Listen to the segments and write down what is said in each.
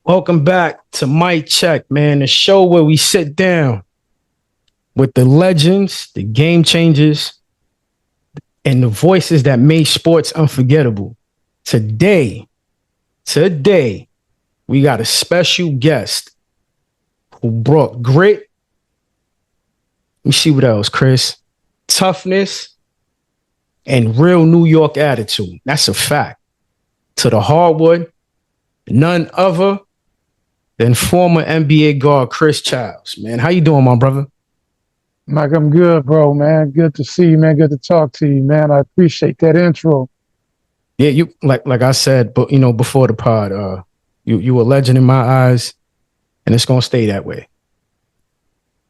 Welcome back to Mic Check, man, the show where we sit down with the legends, the game changers, and the voices that made sports unforgettable. Today, today, we got a special guest who brought grit. Let me see what else, Chris. Toughness and real New York attitude. That's a fact. To the hardwood, none other than former NBA guard Chris Childs. Man, how you doing, my brother? Mike, I'm good, bro, man. Good to see you, man. Good to talk to you, man. I appreciate that intro. Yeah, you like I said, but before the pod, you a legend in my eyes, and it's gonna stay that way.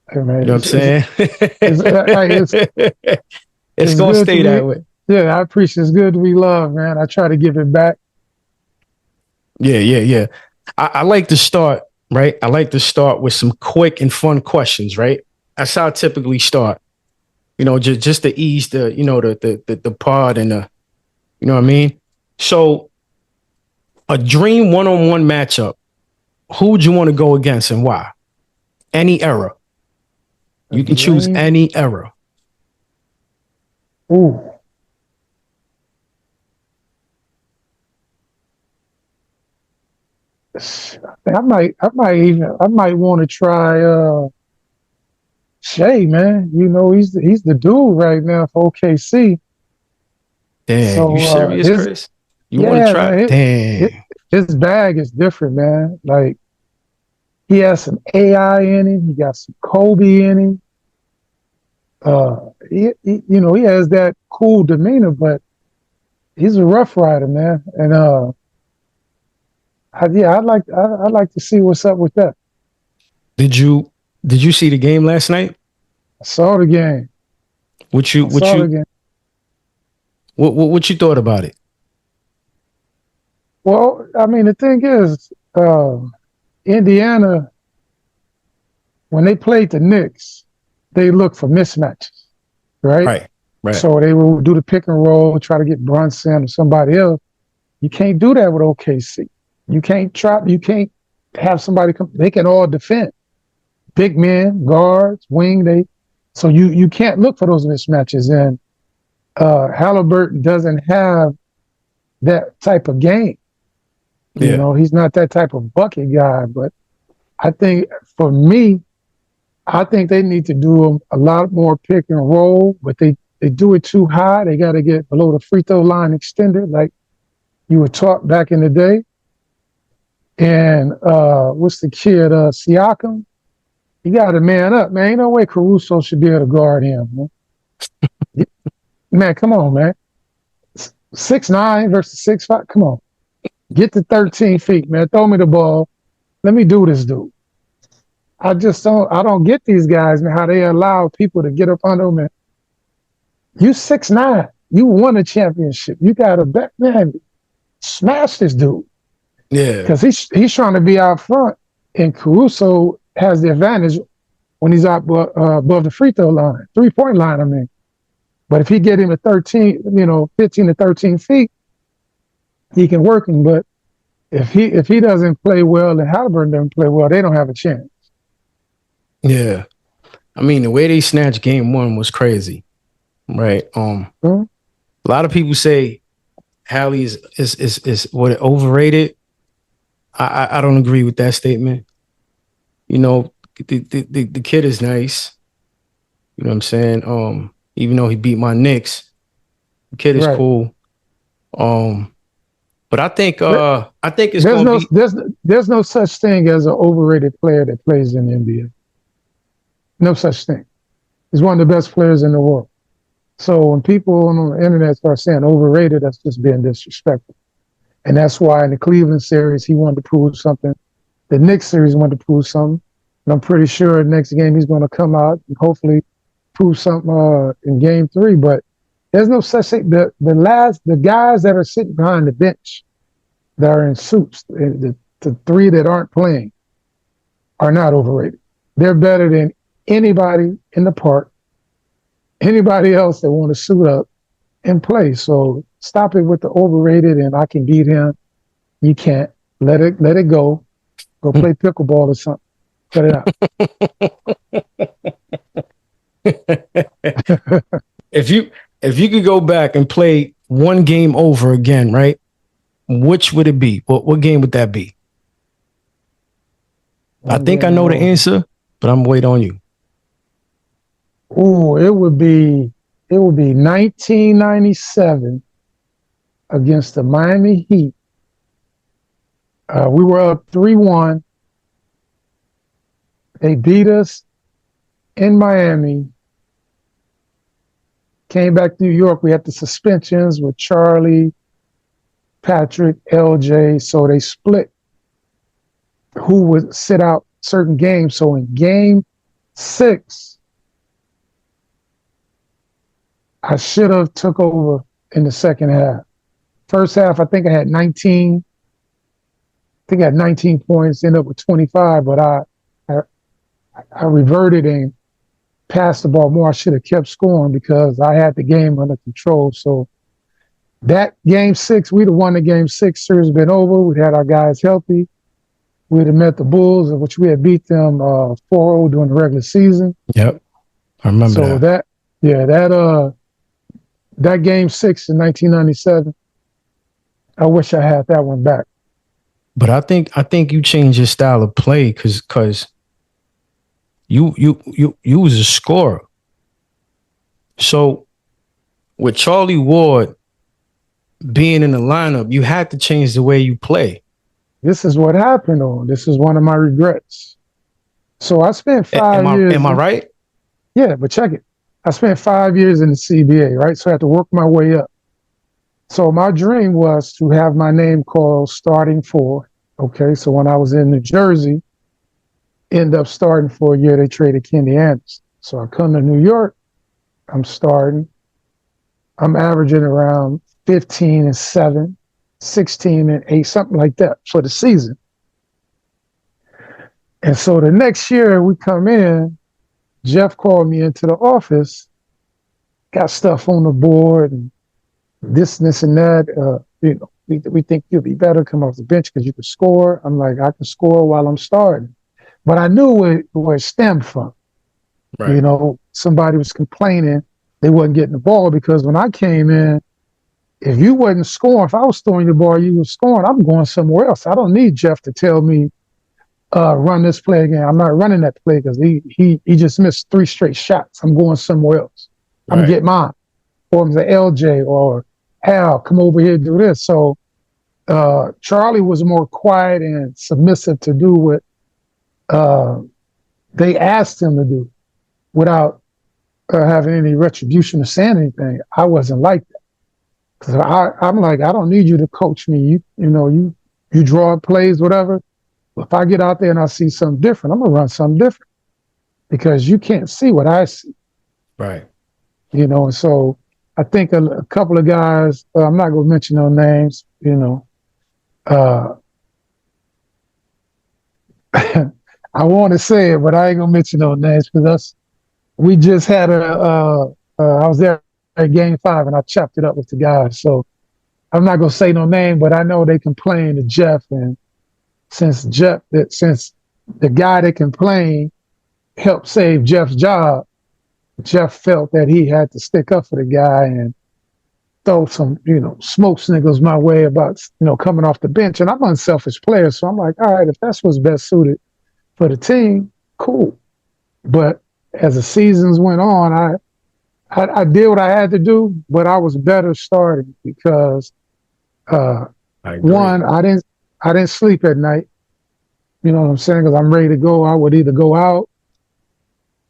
Hey, You man, know what I'm saying? it's It's gonna good to stay that be. way. Yeah, I appreciate. It's good to be loved, man. I try to give it back. Yeah. I like to start, right? I like to start with some quick and fun questions, right? That's how I typically start. Just to ease the pod and you know what I mean? So a dream one-on-one matchup, who would you want to go against and why? Any era. A You can choose dream. any era. Ooh, I might want to try Shea, man. He's the dude right now for OKC. Damn, you So serious, Chris? You want to yeah, try? man, it, Damn. his bag is different, man. Like he has some AI in him. He got some Kobe in him. He has that cool demeanor, but he's a rough rider, man. And I'd like to see what's up with that. Did you see the game last night? I saw the game. What you I what saw the you game. what you thought about it? Well, I mean, the thing is, Indiana, when they played the Knicks, they looked for mismatches, right? Right, right. So they will do the pick and roll, try to get Brunson or somebody else. You can't do that with OKC. You can't have somebody come. They can all defend. Big men, guards, wing. So you can't look for those mismatches. And Halliburton doesn't have that type of game. Yeah, He's not that type of bucket guy. But I think for me, I think they need to do a lot more pick and roll, but they do it too high. They got to get below the free throw line extended, like you were taught back in the day. And what's the kid, Siakam? You got to man up, man. Ain't no way Caruso should be able to guard him. Man, come on, man. 6'9" versus 6'5". Come on. Get to 13 feet, man. Throw me the ball. Let me do this, dude. I don't get these guys, man, how they allow people to get up under them. You 6'9". You won a championship. You got to bet, man, smash this dude. yeah, Because he's trying to be out front, and Caruso has the advantage when he's out above the free throw line, 3-point line, I mean. But if he get him at 13, 15 to 13 feet, he can work him. But if he doesn't play well and Halliburton doesn't play well, they don't have a chance. yeah. I mean, the way they snatched game one was crazy, right? Hmm? A lot of people say Hallie is what overrated. I don't agree with that statement. You know, the kid is nice. You know what I'm saying? Even though he beat my Knicks, the kid is Right. cool. Um, but There- I think it's There's gonna no be there's no such thing as an overrated player that plays in the NBA. No such thing. He's one of the best players in the world. So when people on the internet start saying overrated, that's just being disrespectful. And that's why in the Cleveland series, he wanted to prove something. The Knicks series wanted to prove something. And I'm pretty sure the next game he's going to come out and hopefully prove something in game three. But there's no such thing. The guys that are sitting behind the bench that are in suits, the three that aren't playing are not overrated. They're better than anybody in the park, anybody else that want to suit up and play. So stop it with the overrated and I can beat him. You can't. Let it go. Go play pickleball or something. Cut it out. If you could go back and play one game over again, right? Which would it be? What game would that be? I think I know the answer, but I'm waiting on you. Oh, it would be 1997 against the Miami Heat. We were up 3-1. They beat us in Miami. Came back to New York. We had the suspensions with Charlie, Patrick, LJ. So they split who would sit out certain games. So in game 6, I should have took over in the second half. First half, I think I had 19. I think I had 19 points, ended up with 25, but I reverted and passed the ball more. I should have kept scoring because I had the game under control. So that game 6, we'd have won the game 6. Series been over. We'd had our guys healthy. We'd have met the Bulls, which we had beat them 4-0 during the regular season. Yep, I remember that. That game 6 in 1997. I wish I had that one back. But I think you changed your style of play because you was a scorer. So with Charlie Ward being in the lineup, you had to change the way you play. This is what happened, though. This is one of my regrets. So I spent 5 years. Am I right? Yeah, but check it. I spent 5 years in the CBA, right? So I had to work my way up. So my dream was to have my name called starting 4. Okay, so when I was in New Jersey, end up starting for a year, they traded Kenny Anderson. So I come to New York, I'm starting. I'm averaging around 15-7, 16-8, something like that for the season. And so the next year we come in, Jeff called me into the office, got stuff on the board and this and that. We think you'll be better come off the bench because you can score. I'm like, I can score while I'm starting. But I knew where it stemmed from. Right. Somebody was complaining they wasn't getting the ball because when I came in, if you wasn't scoring, if I was throwing the ball, you were scoring, I'm going somewhere else. I don't need Jeff to tell me, run this play again. I'm not running that play because he just missed 3 straight shots. I'm going somewhere else. Right. I'm going to get mine. Or I'm the LJ or Al, come over here and do this. So Charlie was more quiet and submissive to do what they asked him to do without having any retribution or saying anything. I wasn't like that. Because I'm like, I don't need you to coach me. You draw plays, whatever. If I get out there and I see something different, I'm going to run something different. Because you can't see what I see. Right. And so I think a couple of guys, I'm not going to mention no names, I want to say it, but I ain't going to mention no names because we just had I was there at game 5 and I chopped it up with the guys. So I'm not going to say no name, but I know they complained to Jeff. And since the guy that complained helped save Jeff's job, Jeff felt that he had to stick up for the guy and throw some, smoke signals my way about, coming off the bench. And I'm an unselfish player. So I'm like, all right, if that's what's best suited for the team, cool. But as the seasons went on, I did what I had to do, but I was better starting because one, I didn't sleep at night. You know what I'm saying? Because I'm ready to go. I would either go out,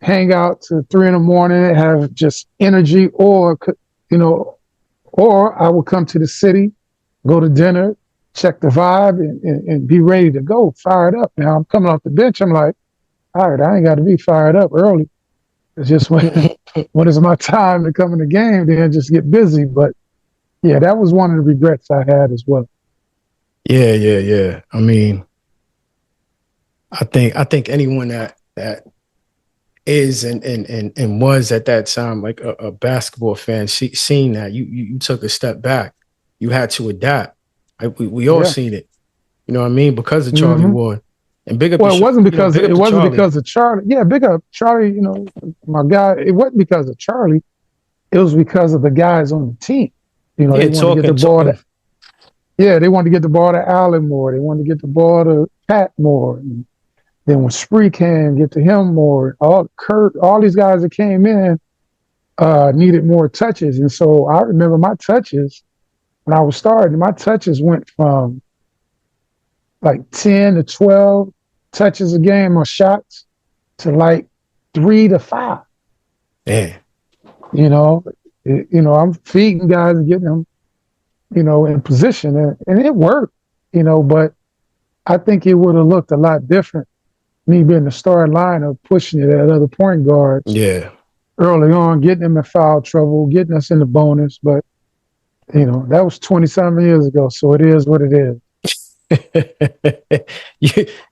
hang out to 3 a.m, have just energy, or I would come to the city, go to dinner, check the vibe, and be ready to go, fired up. Now I'm coming off the bench. I'm like, all right, I ain't got to be fired up early. It's just when it's my time to come in the game, then just get busy. But yeah, that was one of the regrets I had as well. Yeah. I mean, I think anyone that is and was at that time like a basketball fan, seeing that you took a step back, you had to adapt. We all seen it, you know what I mean, because of Charlie Ward. And big up Well, to big up it to wasn't Charlie. because of Charlie. Yeah, big up Charlie. You know, my guy. It wasn't because of Charlie. It was because of the guys on the team. You know, they Yeah, wanted to get the ball talking. to. Yeah, they wanted to get the ball to Allen more. They wanted to get the ball to Pat more. And then when Spree came, get to him more. All Kurt, all these guys that came in needed more touches. And so I remember my touches when I was starting. My touches went from like 10 to 12 touches a game or shots to like 3 to 5. Yeah. You know, I'm feeding guys and getting them, in position, and it worked. But I think it would have looked a lot different. Me being the starting lineup, pushing it at other point guards Yeah. early on, getting them in foul trouble, getting us in the bonus. But that was 20-something years ago, so it is what it is.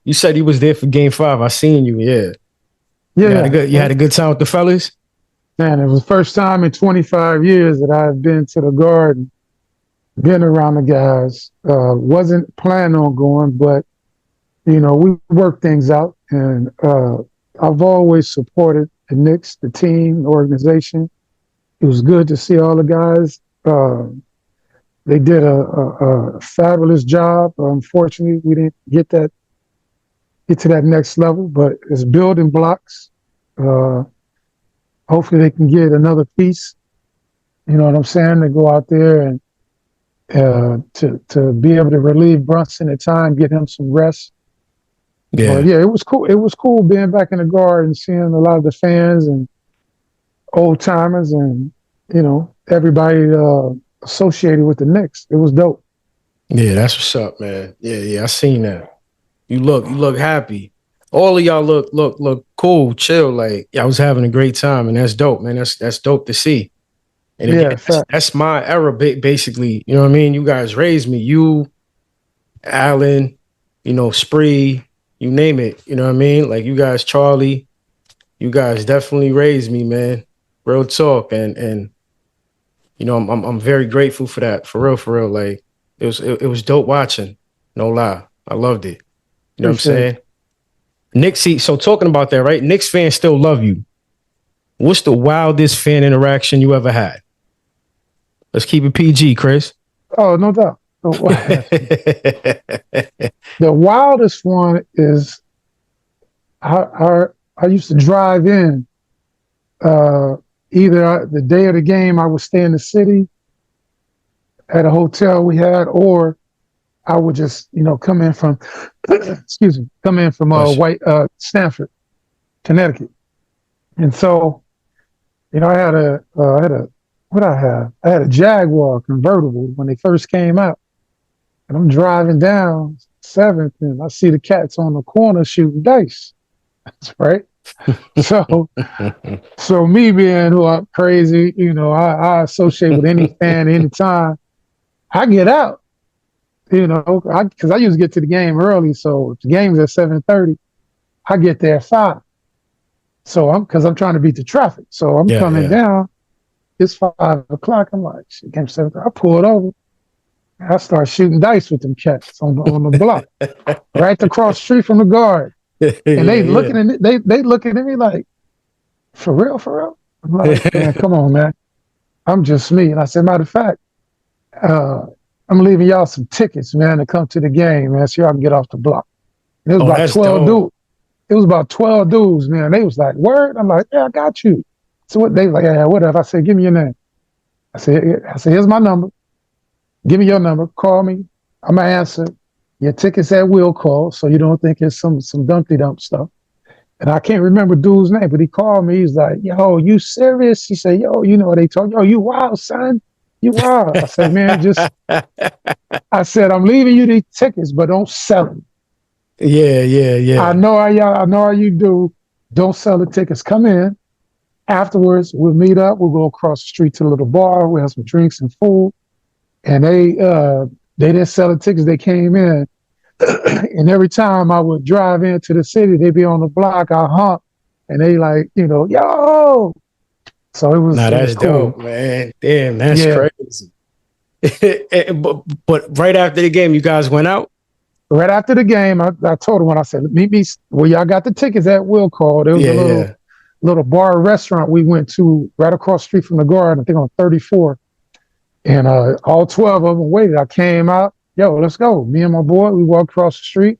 you said he was there for game 5. I seen you. Yeah. Yeah, You had a good time with the fellas? man, it was the first time in 25 years that I've been to the Garden, been around the guys. Wasn't planning on going, but we worked things out, and I've always supported the Knicks, the team, the organization. It was good to see all the guys. They did a fabulous job. Unfortunately, we didn't get to that next level, but it's building blocks. Hopefully, they can get another piece. You know what I'm saying? To go out there and to be able to relieve Brunson at time, get him some rest. Yeah. But yeah, it was cool. It was cool being back in the Garden, seeing a lot of the fans and old timers, and everybody associated with the Knicks. It was dope. Yeah, that's what's up, man. Yeah, I seen that. You look happy. All of y'all look cool, chill. Like y'all was having a great time, and that's dope, man. That's dope to see. And again, that's my era, basically. You know what I mean? You guys raised me. You, Allen, Spree, you name it. You know what I mean? Like you guys, Charlie, you guys definitely raised me, man. Real talk, and I'm very grateful for that. For real. Like it was dope watching. No lie, I loved it. You know what I'm saying? Knicks. So talking about that, right? Knicks fans still love you. What's the wildest fan interaction you ever had? Let's keep it PG, Chris. Oh, no doubt. The wildest one is I used to drive in. Either the day of the game, I would stay in the city at a hotel we had, or I would just, come in from, Stanford, Connecticut. And so, I had I had a Jaguar convertible when they first came out. And I'm driving down 7th, and I see the cats on the corner shooting dice. That's right. So me being who I'm crazy, I associate with any fan anytime. I get out, because I used to get to the game early. So if the game's at 7:30, I get there at 5. So I'm trying to beat the traffic. So I'm coming down. It's 5 o'clock. I'm like, shit, game 7:30. I pull it over. I start shooting dice with them cats on the block, right across the street from the Guard. And they looking at me, they looking at me like, for real? I'm like, man, come on, man. I'm just me. And I said, matter of fact, I'm leaving y'all some tickets, man, to come to the game, man, so y'all can get off the block. And it was about 12 dudes. It was about 12 dudes, man. They was like, word? I'm like, yeah, I got you. So what they like, yeah, whatever. I said, give me your name. I said, here's my number. Give me your number. Call me. I'm gonna answer. Your ticket's at will call, so you don't think it's some dumpty dump stuff. And I can't remember dude's name, but he called me. He's like, yo, you serious? He said, yo, they talk. Yo, you wild, son. You wild. I said, man, I said, I'm leaving you these tickets, but don't sell them. Yeah. I know how you do. Don't sell the tickets. Come in. Afterwards, we'll meet up. We'll go across the street to the little bar. We'll have some drinks and food. And they didn't sell the tickets. They came in. And every time I would drive into the city, they'd be on the block. I honk, and they like, yo. So it was. Nah, that's cool. Dope, man. Damn, that's crazy. but right after the game, you guys went out? right after the game, I told him when I said, meet me where y'all got the tickets at will call. There was a Yeah. little bar restaurant we went to right across the street from the garden, I think on 34. And all 12 of them waited. I came out, yo, let's go. Me and my boy, we walked across the street,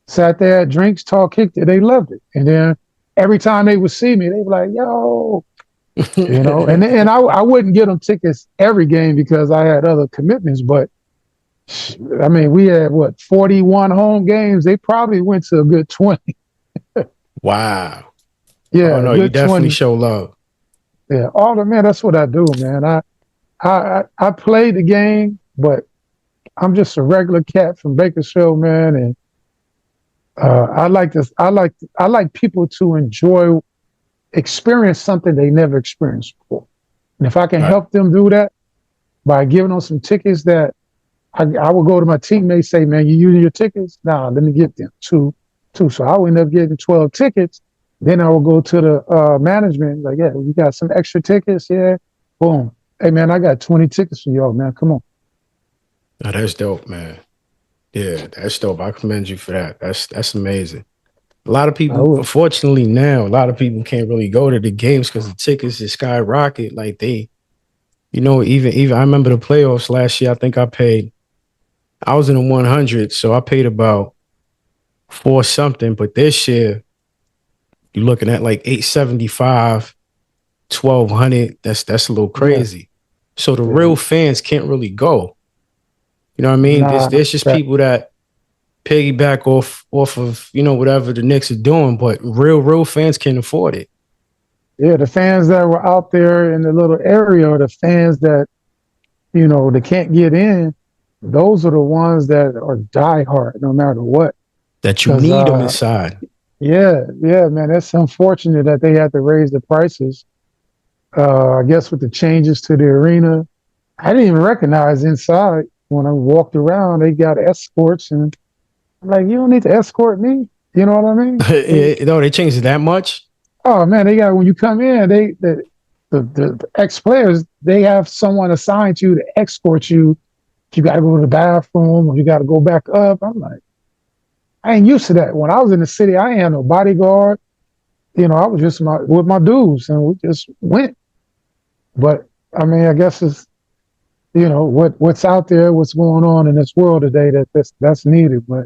sat there, had drinks, talked, kicked it. They loved it. And then every time they would see me, they were like, yo, and I wouldn't get them tickets every game because I had other commitments. But I mean, we had 41 home games. They probably went to a good 20. Wow. Yeah, Oh a no, you good definitely 20. show love. Yeah, man, that's what I do, man. I play the game, but I'm just a regular cat from Bakersfield, man, and I like this. I like people to experience something they never experienced before, and if I can Right. help them do that by giving them some tickets that I will go to my teammates, say, man, you using your tickets? Nah, let me get them two. So I will end up getting 12 tickets. Then I will go to the management, like, yeah, you got some extra tickets? Yeah. Boom. Hey, man, I got 20 tickets for y'all, man. Come on. Oh, that's dope, man. Yeah, that's dope. I commend you for that. That's amazing. A lot of I people, will. unfortunately, now a lot of people can't really go to the games because the tickets is skyrocket. Like even I remember the playoffs last year. I think I was in the 100, so I paid about four something. But this year, you're looking at like 875, 1200. That's a little Yeah. crazy. So the Yeah. real fans can't really go. You know what I mean? Nah, There's just that, people that piggyback off of whatever the Knicks are doing, but real fans can't afford it. yeah, the fans that were out there in the little area, or the fans that, they can't get in, those are the ones that are diehard no matter what. That you Because need them inside. yeah, man, that's unfortunate that they had to raise the prices. I guess with the changes to the arena, I didn't even recognize inside when I walked around. They got escorts, and I'm like, you don't need to escort me. You know what I mean? No, they changed it that much. Oh man, they got when you come in, the ex players they have someone assigned to you to escort you. If you got to go to the bathroom or you got to go back up. I'm like, I ain't used to that. When I was in the city, I ain't had no bodyguard. I was just with my dudes, and we just went. But I mean, I guess it's what's out there, what's going on in this world today that's needed. But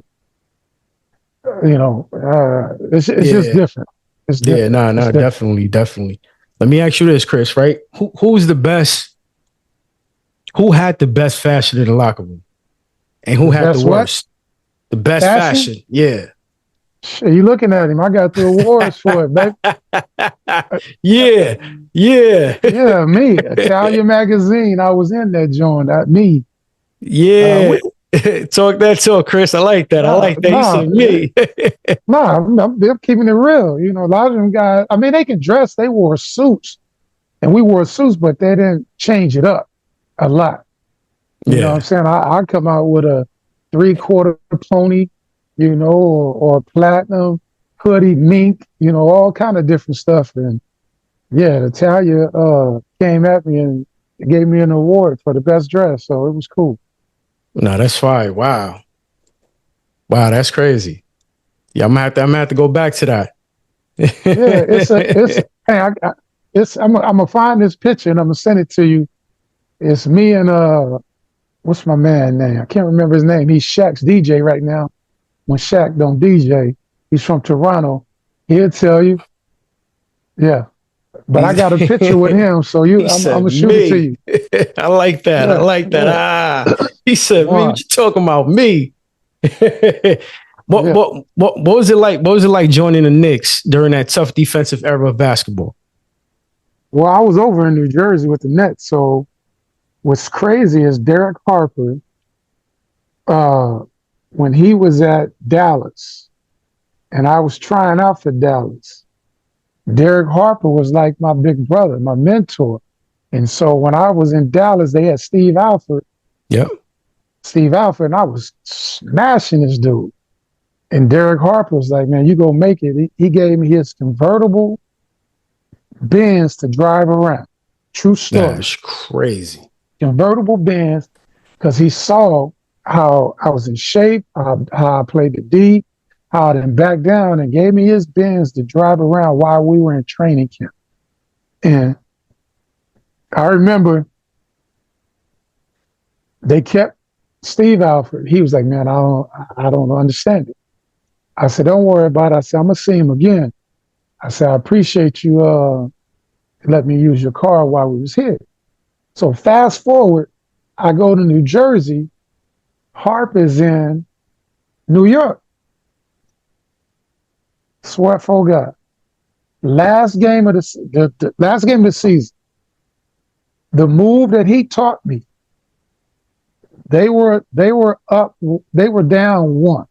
it's just Yeah, different. It's yeah, different. It's no, different. definitely. Let me ask you this, Chris. Right? Who's the best? Who had the best fashion in the locker room, and The who had the best what? worst? The best Fashion? fashion. Yeah. Shit, you looking at him. I got the awards for it, baby. Yeah, yeah, Yeah, me. Italian magazine. I was in that joint. Me. yeah. We Talk that talk, Chris. I like that. I nah, like that. He nah, said me. nah. I'm keeping it real. A lot of them guys. I mean, they can dress. They wore suits, and we wore suits, but they didn't change it up a lot. You know what I'm Yeah. saying? I come out with a 3/4 pony, or platinum hoodie, mink, all kind of different stuff. And yeah, Natalia came at me and gave me an award for the best dress. So it was cool. No, that's fine. Wow. Wow, that's crazy. Yeah, I'm gonna have to go back to that. Yeah, hey, I'm gonna find this picture and I'm gonna send it to you. It's me and what's my man name? I can't remember his name. He's Shaq's DJ right now. When Shaq don't DJ, he's from Toronto. He'll tell you. Yeah, but I got a picture with him, so He I'm said gonna shoot it to me. you. I like that. I Yeah, like that. yeah. He said me. What One, you talking about? Me. yeah. What was it like? What was it like joining the Knicks during that tough defensive era of basketball? Well, I was over in New Jersey with the Nets. So what's crazy is Derek Harper, uh, when he was at Dallas, and I was trying out for Dallas. Derek Harper was like my big brother, my mentor. And so when I was in Dallas, they had Yep. Steve Alford, and I was smashing this dude. And Derek Harper was like, man, you go make it. He gave me his convertible Benz to drive around. True story. That's crazy. Convertible Benz, because he saw how I was in shape, how I played the D, how I then back down and gave me his Benz to drive around while we were in training camp. And I remember they kept Steve Alford. He was like, man, I don't understand it. I said, don't worry about it. I said, I'm gonna see him again. I said, I appreciate you letting me use your car while we was here. So fast forward, I go to New Jersey. Harper's in New York. Swear for God. Last game of the last game of the season, the move that he taught me, they were up, they were down one.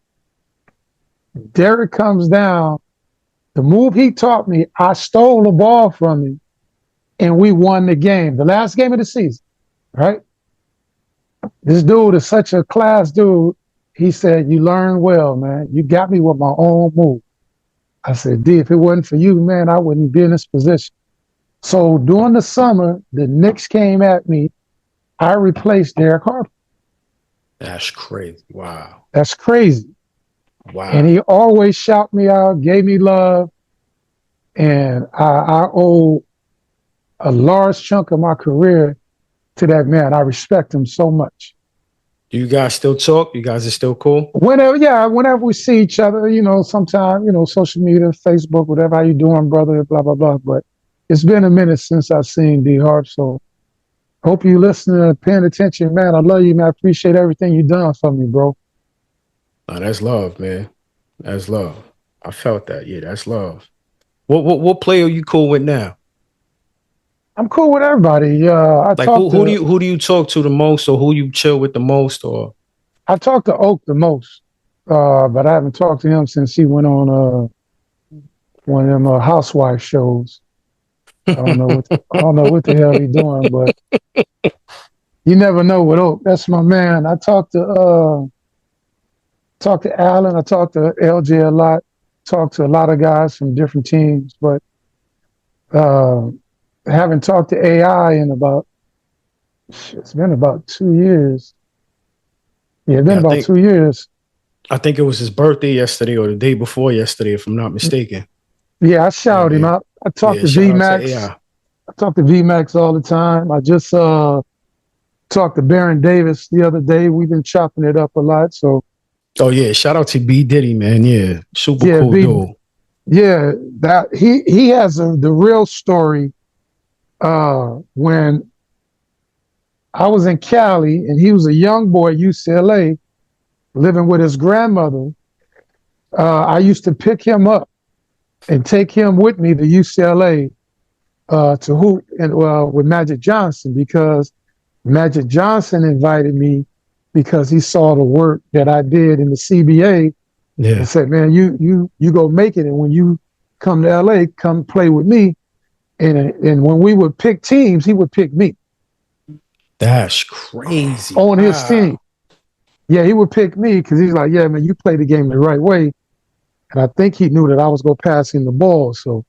Derek comes down. The move he taught me, I stole the ball from him, and we won the game. The last game of the season, right? This dude is such a class dude. He said, you learn well, man. You got me with my own move. I said, D, if it wasn't for you, man, I wouldn't be in this position. So during the summer, the Knicks came at me. I replaced Derek Harper. That's crazy. Wow. That's crazy. Wow. And he always shouted me out, gave me love. And I owe a large chunk of my career to that man. I respect him so much. Do you guys still talk? You guys are still cool? Whenever we see each other, sometime, social media, Facebook, whatever, how you doing, brother, blah, blah, blah. But it's been a minute since I've seen D Harp. So hope you listening and paying attention, man. I love you, man. I appreciate everything you done for me, bro. Oh, that's love, man. That's love. I felt that. Yeah, that's love. What player are you cool with now? I'm cool with everybody. Who do you talk to the most, or who you chill with the most, or? I talk to Oak the most, but I haven't talked to him since he went on one of them housewife shows. I don't know what the hell he's doing, but you never know with Oak. That's my man. I talk to Allen. I talk to LJ a lot. Talk to a lot of guys from different teams, but I haven't talked to AI in it's been about 2 years. Yeah, it's been about 2 years. I think it was his birthday yesterday or the day before yesterday, if I'm not mistaken. Yeah, I shout him out. I talk to VMAX. I talk to VMAX all the time. I just talked to Baron Davis the other day. We've been chopping it up a lot. So, oh yeah, shout out to B Diddy, man. Yeah, super cool dude. Yeah, that he has the real story. When I was in Cali and he was a young boy at UCLA living with his grandmother, I used to pick him up and take him with me to UCLA to hoop with Magic Johnson, because Magic Johnson invited me because he saw the work that I did in the CBA. Yeah. And said, man, you go make it, and when you come to LA, come play with me. And when we would pick teams, he would pick me. That's crazy. On his team. Yeah, he would pick me because he's like, yeah, man, you play the game the right way. And I think he knew that I was going to pass him the ball. So,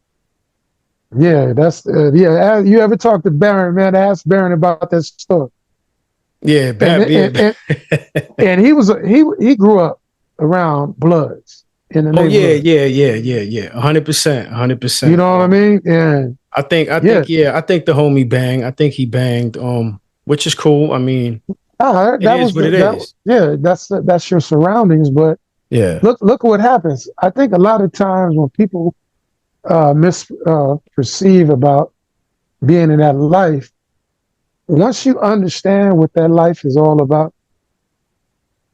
yeah, you ever talk to Baron, man? Ask Baron about that story. Yeah, and he grew up around Bloods in the neighborhood. Yeah. 100%. You know what I mean? And I think the homie banged. I think he banged, which is cool. I mean, it is what it is. Yeah, that's your surroundings. But yeah, look what happens. I think a lot of times when people misperceive about being in that life, once you understand what that life is all about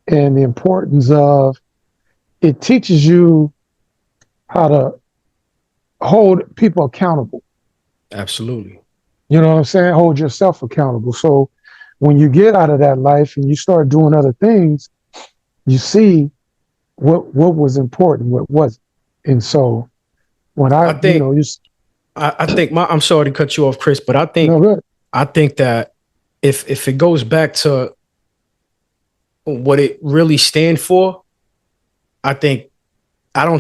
and the importance of it, teaches you how to hold people accountable. Absolutely. You know what I'm saying? Hold yourself accountable. So when you get out of that life and you start doing other things, you see what was important, what wasn't. And so when I'm sorry to cut you off, Chris, but I think that if it goes back to what it really stands for, I don't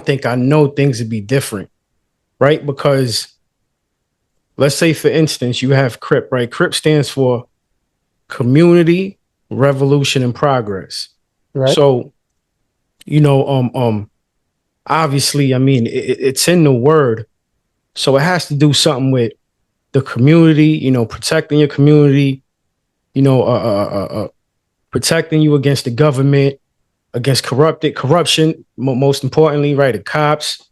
think I know things would be different, right? Because let's say, for instance, you have CRIP, right? CRIP stands for Community, Revolution, and Progress. Right. So, you know, obviously, I mean, it's in the word. So it has to do something with the community, you know, protecting your community, you know, protecting you against the government, against corruption, most importantly, right? The cops.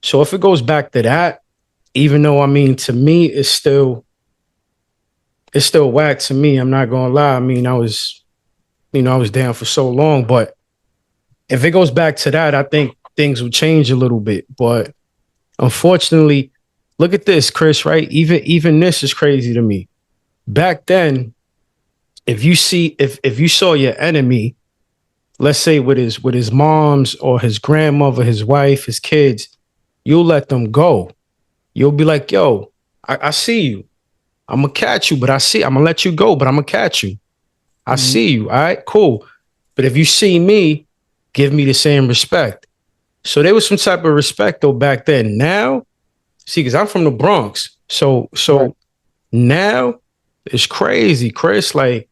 So if it goes back to that, even though I mean, to me, it's still whack to me. I'm not gonna lie. I mean, I was down for so long, but if it goes back to that, I think things will change a little bit. But unfortunately, look at this, Chris, right? Even this is crazy to me. Back then, if you saw your enemy, let's say with his mom's or his grandmother, his wife, his kids, you'll let them go. You'll be like, yo, I see you. I'm gonna catch you, but I'm gonna let you go, but I'm gonna catch you. I Mm-hmm. see you. All right, cool. But if you see me, give me the same respect. So there was some type of respect though back then. Now, see, because I'm from the Bronx. Right. So now it's crazy, Chris. Like,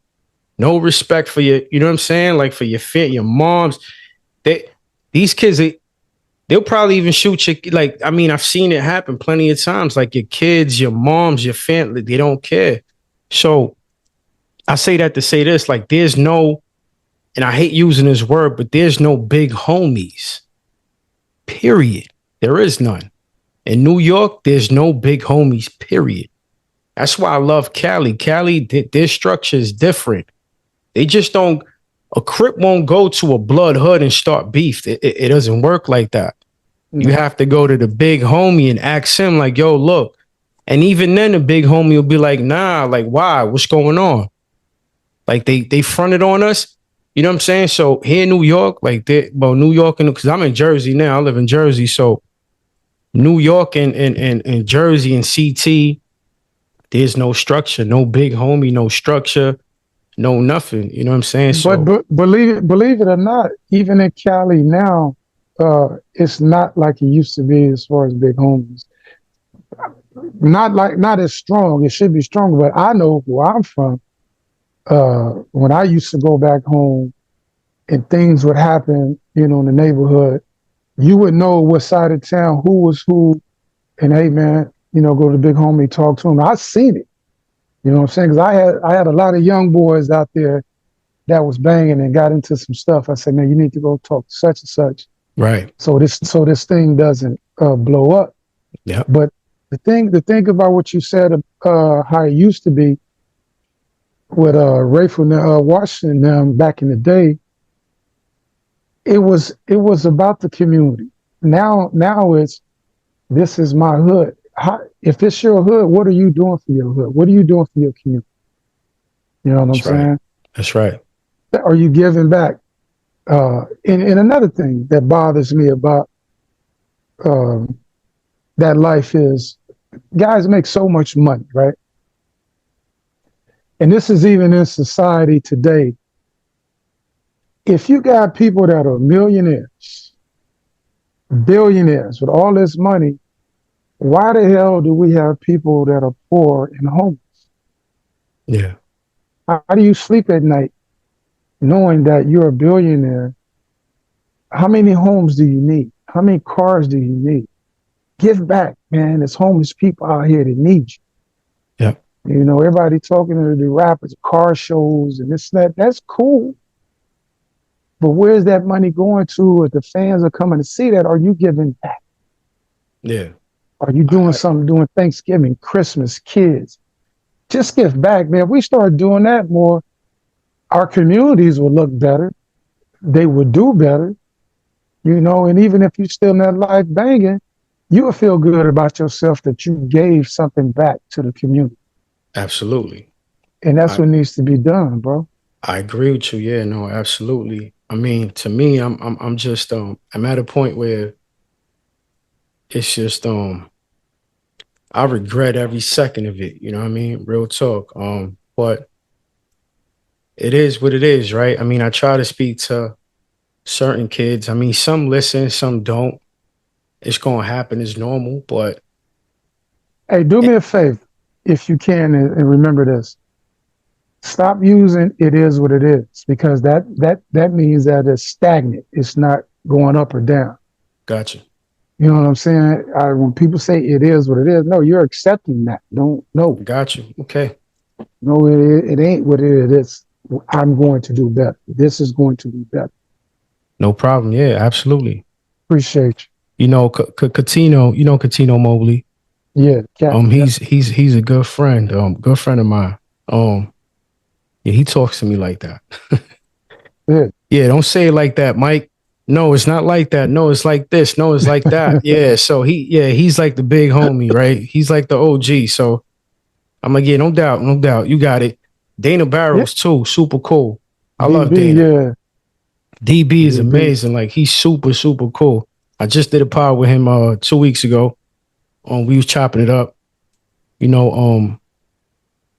no respect for your, you know what I'm saying? Like for your moms. They these kids, they'll probably even shoot you. Like, I mean, I've seen it happen plenty of times. Like your kids, your moms, your family, they don't care. So I say that to say this, like there's no, and I hate using this word, but there's no big homies. Period. There is none. In New York, there's no big homies, period. That's why I love Cali. Cali, their structure is different. They just don't, a Crip won't go to a blood hood and start beef. It doesn't work like that. You No. have to go to the big homie and ask him, like, yo, look. And even then, the big homie will be like, nah, like, why? What's going on? Like, they fronted on us. You know what I'm saying? So here in New York, like, New York, because I'm in Jersey now, I live in Jersey. So New York and Jersey and CT, there's no structure, no big homie, no structure, no nothing. You know what I'm saying? But, So, believe it or not, even in Cali now, it's not like it used to be as far as big homies. Not as strong. It should be stronger. But I know where I'm from. When I used to go back home and things would happen, you know, in the neighborhood, you would know what side of town who was who, and hey man, you know, go to the big homie, talk to him. I seen it. You know what I'm saying? Because I had a lot of young boys out there that was banging and got into some stuff. I said, man, you need to go talk to such and such. right. So this thing doesn't blow up. Yeah. But the thing about what you said, how it used to be with Rayful Washington back in the day, it was about the community. Now it's this is my hood. If it's your hood, what are you doing for your hood? What are you doing for your community? You know what I'm That's right. saying? That's right. Are you giving back? And another thing that bothers me about um, that life is guys make so much money, right? And this is even in society today. If you got people that are millionaires, billionaires with all this money, why the hell do we have people that are poor and homeless? Yeah. How do you sleep at night knowing that you're a billionaire? How many homes do you need? How many cars do you need? Give back, man. There's homeless people out here that need you. Yeah. You know, everybody talking to the rappers, car shows, and this, that. That's cool. But where's that money going to? If the fans are coming to see that, are you giving back? Yeah. Are you doing I, something, doing Thanksgiving, Christmas, kids? Just give back, man. If we start doing that more, our communities will look better. They would do better, you know, and even if you're still in that life banging, you will feel good about yourself that you gave something back to the community. absolutely. And that's I, what needs to be done, bro. I agree with you. Yeah, no, absolutely. I mean, to me, I'm just I'm at a point where it's just I regret every second of it. You know what I mean? Real talk. But it is what it is, right? I mean, I try to speak to certain kids. I mean, some listen, some don't. It's gonna happen. It's normal, but Hey, do me a favor if you can and remember this. Stop using "it is what it is" because that means that it's stagnant. It's not going up or down. Gotcha. You know what I'm saying? When people say "it is what it is," no, you're accepting that. Don't no, Gotcha. Okay. no, it ain't what it is. I'm going to do better. This is going to be better. No problem. Yeah, absolutely. Appreciate You know, Catino, you know Catino Mobley. you. Yeah, Captain. He's a good friend of mine. Yeah, he talks to me like that. Yeah. Yeah, don't say it like that, Mike. No, it's not like that. No, it's like this. No, it's like that. Yeah, so he's like the big homie, right? He's like the OG. So I'm like, yeah, no doubt, no doubt. You got it. Dana Yeah. Barrows too, super cool. I love DB, Dana. yeah. DB is DB. amazing. Like he's super, super cool. I just did a pod with him 2 weeks ago. We was chopping it up. You know,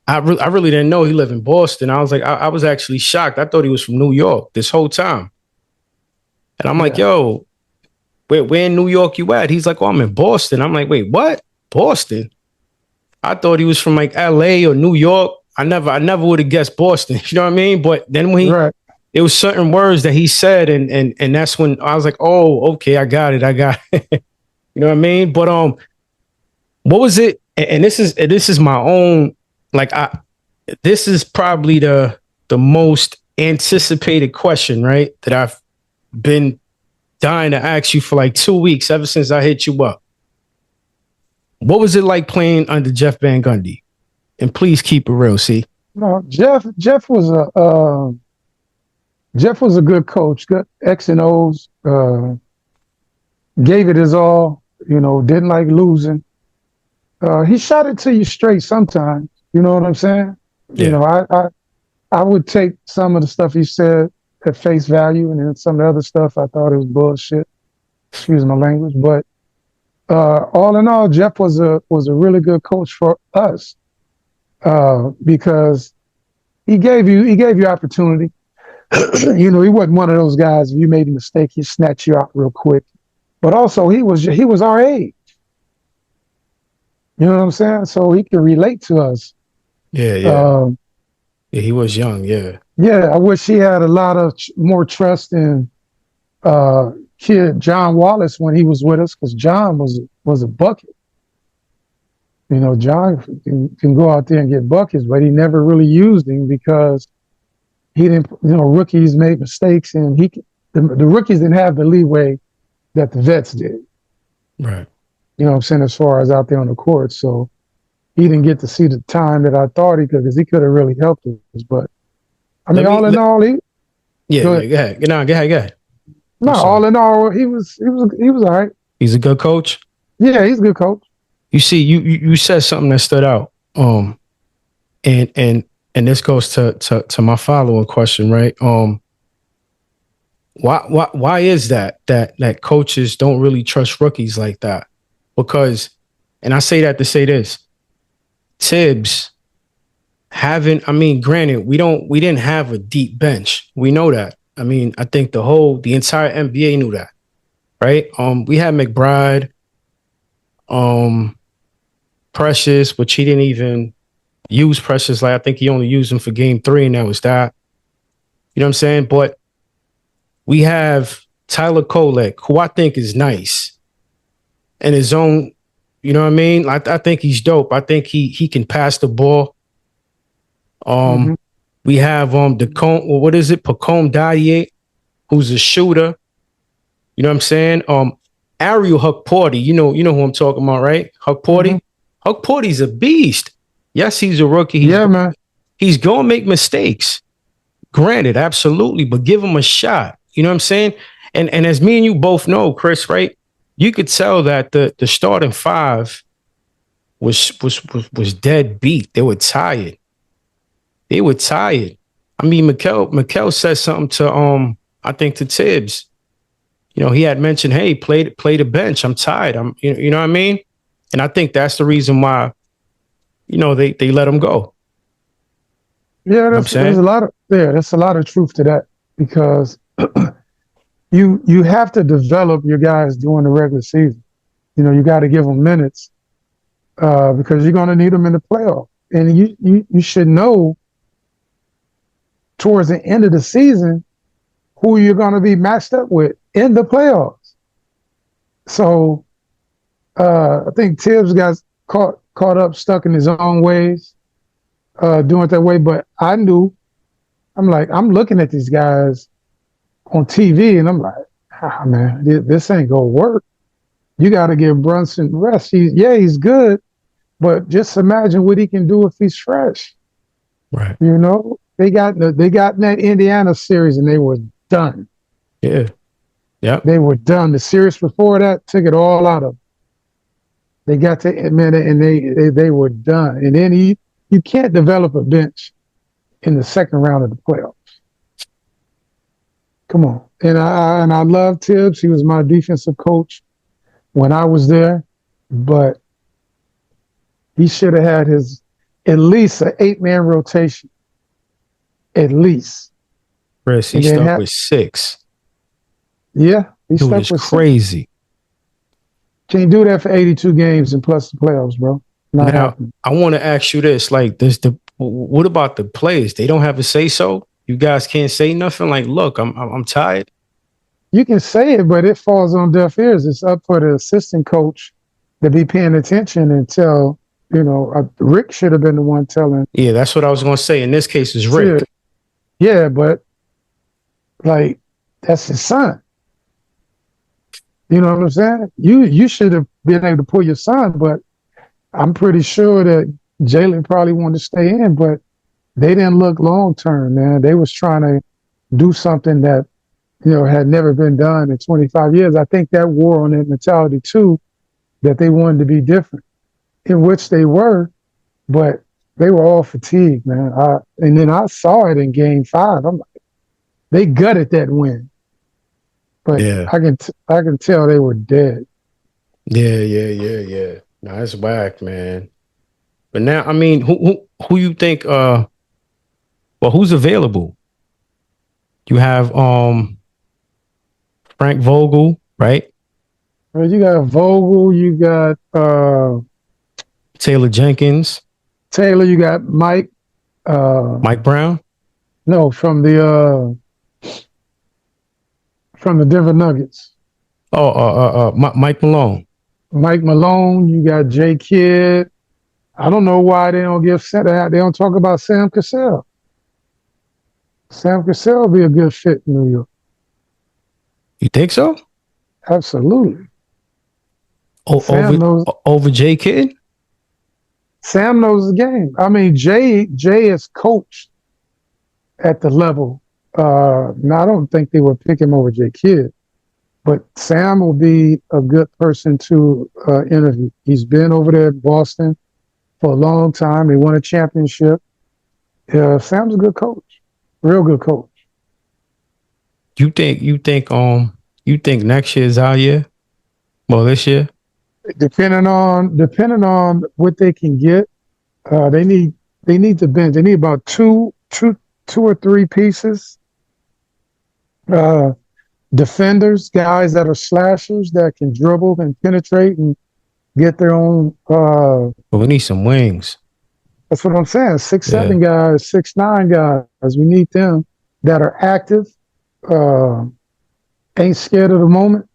I really didn't know he lived in Boston. I was like, I was actually shocked. I thought he was from New York this whole time. And I'm like, yo, where in New York you at? He's like, oh, I'm in Boston. I'm like, wait, what? Boston? I thought he was from like LA or New York. I never would have guessed Boston. You know what I mean? But then when it was certain words that he said, and that's when I was like, oh, okay, I got it. You know what I mean? But what was it? And this is my own, like this is probably the most anticipated question, right? That I've been dying to ask you for like 2 weeks ever since I hit you up. What was it like playing under Jeff Van Gundy? And please keep it real, see? No, Jeff was a good coach, good X and O's, gave it his all, didn't like losing. He shot it to you straight sometimes, you know what I'm saying? Yeah. You know, I would take some of the stuff he said at face value, and then some of the other stuff I thought it was bullshit. Excuse my language, but all in all, Jeff was a really good coach for us because he gave you opportunity. He wasn't one of those guys. If you made a mistake, he snatched you out real quick. But also, he was our age. You know what I'm saying? So he could relate to us. Yeah. Yeah, he was young. Yeah. Yeah, I wish he had a lot of more trust in kid John Wallace when he was with us, because John was a bucket. John can go out there and get buckets, but he never really used him because he didn't. Rookies made mistakes, and the rookies didn't have the leeway that the vets did. Right. You know what I'm saying, as far as out there on the court. So he didn't get to see the time that I thought he could, because he could have really helped us. But I mean, all in all, go ahead. No, all in all, he was all right. He's a good coach. Yeah, he's a good coach. You see, you said something that stood out. And this goes to my following question, right? Why is that coaches don't really trust rookies like that? Because, and I say that to say this, Tibbs granted, we didn't have a deep bench. We know that. I mean, I think the entire NBA knew that, right? We had McBride, Precious, which he didn't even use Precious. Like, I think he only used him for game 3, and that was that. You know what I'm saying? But we have Tyler Kolek, who I think is nice in his own, you know what I mean? I think he's dope. I think he can pass the ball. We have Pacome Dadier, who's a shooter. You know what I'm saying? Ariel Hukporti, you know who I'm talking about, right? Hukporti. Hukporti's a beast. Yes, he's a rookie. Man. He's gonna make mistakes. Granted, absolutely, but give him a shot. You know what I'm saying? And as me and you both know, Chris, right? You could tell that the starting 5 was dead beat. They were tired. I mean, Mikel said something to I think to Tibbs. He had mentioned, hey, play the bench. I'm tired. You know what I mean? And I think that's the reason why, they let him go. Yeah, there's a lot of truth to that, because you have to develop your guys during the regular season. You got to give them minutes because you're going to need them in the playoff. And you should know towards the end of the season who you're going to be matched up with in the playoffs. So I think Tibbs got caught up, stuck in his own ways, doing it that way. But I'm looking at these guys on TV, and I'm like, man, this ain't gonna work. You got to give Brunson rest. He's good, but just imagine what he can do if he's fresh. Right. You know, they got in that Indiana series, and they were done. Yeah. Yeah. They were done. The series before that took it all out of them. They got to admit it, and they were done. And then you can't develop a bench in the second round of the playoffs. Come on. And I love Tibbs. He was my defensive coach when I was there, but he should have had at least an 8-man rotation. At least. Chris, he stuck with 6. Yeah. He Dude, stuck it's with crazy. 6. Can't do that for 82 games and plus the playoffs, bro. Not happening. I want to ask you this. Like, what about the players? They don't have a say-so? You guys can't say nothing? Like, look, I'm tired. You can say it, but it falls on deaf ears. It's up for the assistant coach to be paying attention and tell, Rick should have been the one telling. Yeah, that's what I was going to say. In this case, it's Rick. Yeah, but, like, that's his son. You know what I'm saying? You should have been able to pull your son, but I'm pretty sure that Jalen probably wanted to stay in, but they didn't look long-term, man. They was trying to do something that, had never been done in 25 years. I think that wore on that mentality too, that they wanted to be different, in which they were, but they were all fatigued, man. And then I saw it in Game 5. I'm like, they gutted that win, but yeah. I can tell they were dead. Yeah. No, that's whack, man. But now, I mean, who you think? Who's available? You have Frank Vogel, right? Well, you got Vogel, you got Taylor Jenkins. You got Mike. Mike Brown? No, from the Denver Nuggets. Mike Malone. Mike Malone, you got J Kidd. I don't know why they don't they don't talk about Sam Cassell. Sam Cassell would be a good fit in New York. You think so? Absolutely. Over J Kidd? Sam knows the game. I mean, Jay is coached at the level. Now, I don't think they would pick him over J Kidd, but Sam will be a good person to interview. He's been over there at Boston for a long time. They won a championship. Sam's a good coach, real good coach. You think next year is our year? Well, this year? Depending on what they can get, they need to bench. They need about two or three pieces. Defenders, guys that are slashers that can dribble and penetrate and get their own. But we need some wings. That's what I'm saying. 6'7" guys, 6'9" guys. We need them that are active, ain't scared of the moment.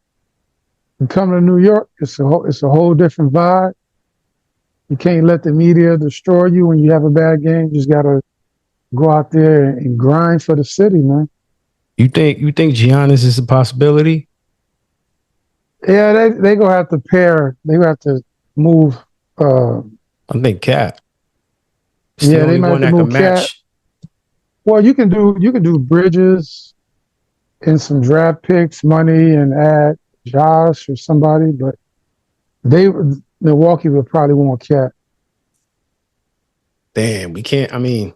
You come to New York, it's a whole different vibe. You can't let the media destroy you when you have a bad game. You just gotta go out there and grind for the city, man. You think Giannis is a possibility? Yeah, they gonna have to pair. They gonna have to move. I think Cat. Yeah, they might have to move Cat. Well, you can do Bridges and some draft picks, money, and add Josh or somebody, but Milwaukee would probably want Cat. Damn, we can't. I mean,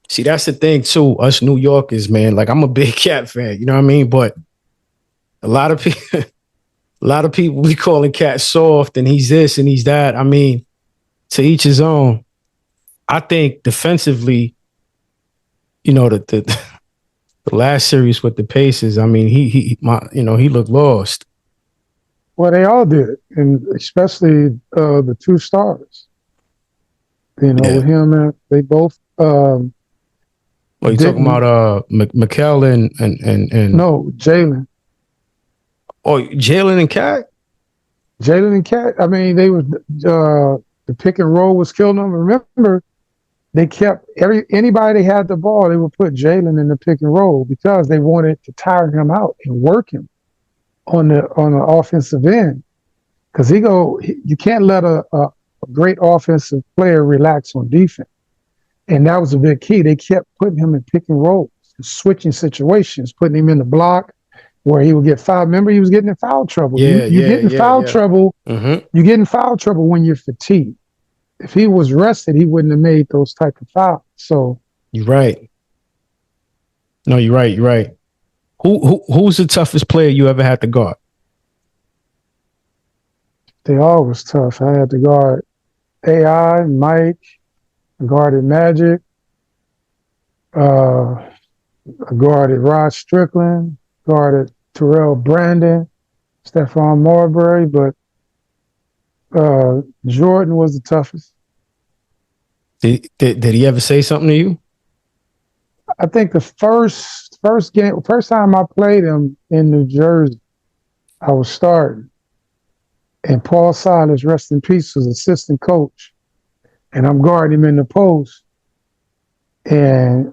see, that's the thing too. Us New Yorkers, man. Like, I'm a big Cat fan. You know what I mean? But a lot of people be calling Cat soft, and he's this and he's that. I mean, to each his own. I think defensively, the last series with the Pacers, I mean, he looked lost. Well, they all did, and especially the two stars. With him, they both. Well, you talking Didn't about Mikel and no Jalen. oh, Jalen and Cat? Jalen and Cat. I mean, they was the pick and roll was killing them. Remember, they kept anybody that had the ball, they would put Jalen in the pick and roll because they wanted to tire him out and work him on the offensive end. Because you can't let a great offensive player relax on defense, and that was a big key. They kept putting him in pick and rolls, switching situations, putting him in the block where he would get fouled. Remember, he was getting in foul trouble. You get in foul trouble. Mm-hmm. You get in foul trouble when you're fatigued. If he was rested, he wouldn't have made those type of fouls. So you're right. No, you're right. You're right. Who's the toughest player you ever had to guard? they all was tough. I had to guard AI, Mike, I guarded Magic, I guarded Rod Strickland, guarded Terrell Brandon, Stephon Marbury, but Jordan was the toughest. Did he ever say something to you? I think the first time I played him in New Jersey, I was starting. And Paul Silas, rest in peace, was assistant coach. And I'm guarding him in the post and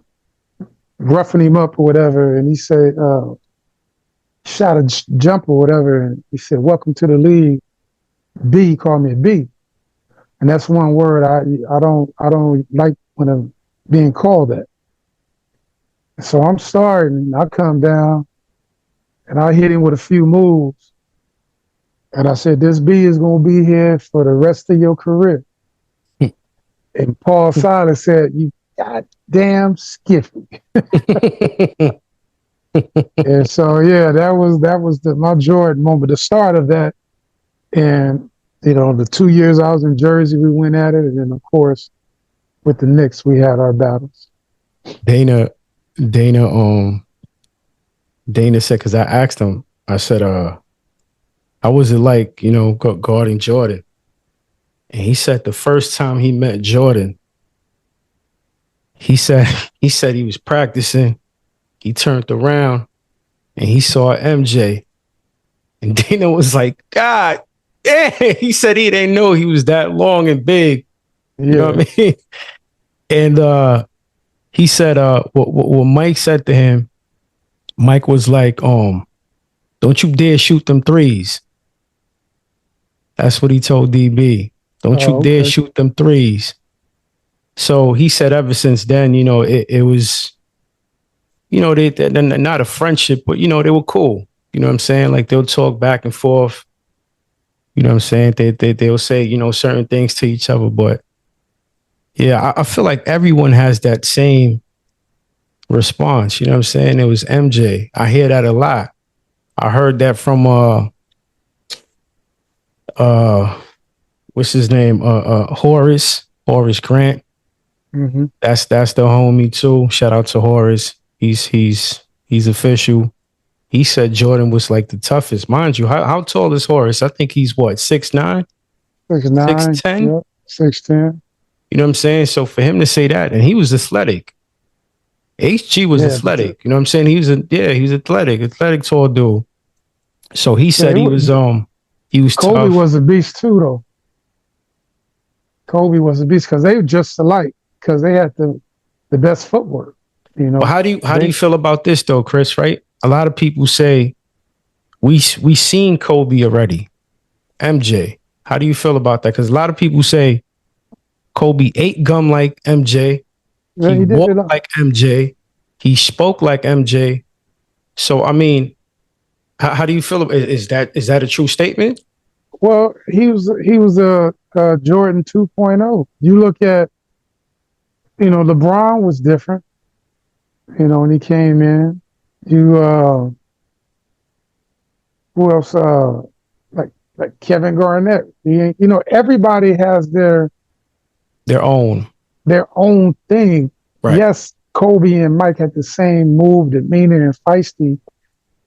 roughing him up or whatever. And he said, shot a jump or whatever. And he said, welcome to the league. B, he called me a B. And that's one word I don't like when I'm being called that. So I'm starting, I come down and I hit him with a few moves. And I said, this B is going to be here for the rest of your career. And Paul Silas said, you goddamn skiffy. And so, yeah, that was my Jordan moment, the start of that. And, the 2 years I was in Jersey, we went at it. And then, of course, with the Knicks, we had our battles. Dana said, because I asked him, I said, how was it like, guarding Jordan? And he said the first time he met Jordan, he said he was practicing. He turned around and he saw MJ. And Dana was like, God, yeah. He said he didn't know he was that long and big. You know what I mean? And he said, what Mike said to him, Mike was like, don't you dare shoot them threes. That's what he told DB. Don't you dare shoot them threes. So he said ever since then, it was, they're not a friendship, but, they were cool. You know what I'm saying? Like they'll talk back and forth. You know what I'm saying? They'll say, certain things to each other. But yeah, I feel like everyone has that same response. You know what I'm saying? It was MJ. I hear that a lot. I heard that from what's his name? Horace Grant. Mm-hmm. That's the homie too. Shout out to Horace. He's official. He said Jordan was like the toughest. Mind you, how tall is Horace? I think he's what, 6'9"? 6'9", 6'10"? yep, 6'10". You know what I'm saying? So for him to say that, and he was athletic. HG was athletic. You know what I'm saying? He was athletic tall dude. So he said he was Kobe tough. was a beast too, though. Kobe was a beast because they were just alike because they had the best footwork. But how do you feel about this though, Chris? Right? A lot of people say we seen Kobe already. MJ, how do you feel about that? Because a lot of people say Kobe ate gum like MJ. Yeah, he walked like MJ. He spoke like MJ. So I mean, how do you feel? Is that a true statement? Well, he was a Jordan 2.0. You look at, LeBron was different. When he came in, who else? Like Kevin Garnett. Everybody has their own thing. Right. Yes, Kobe and Mike had the same move, demeanor, and feisty.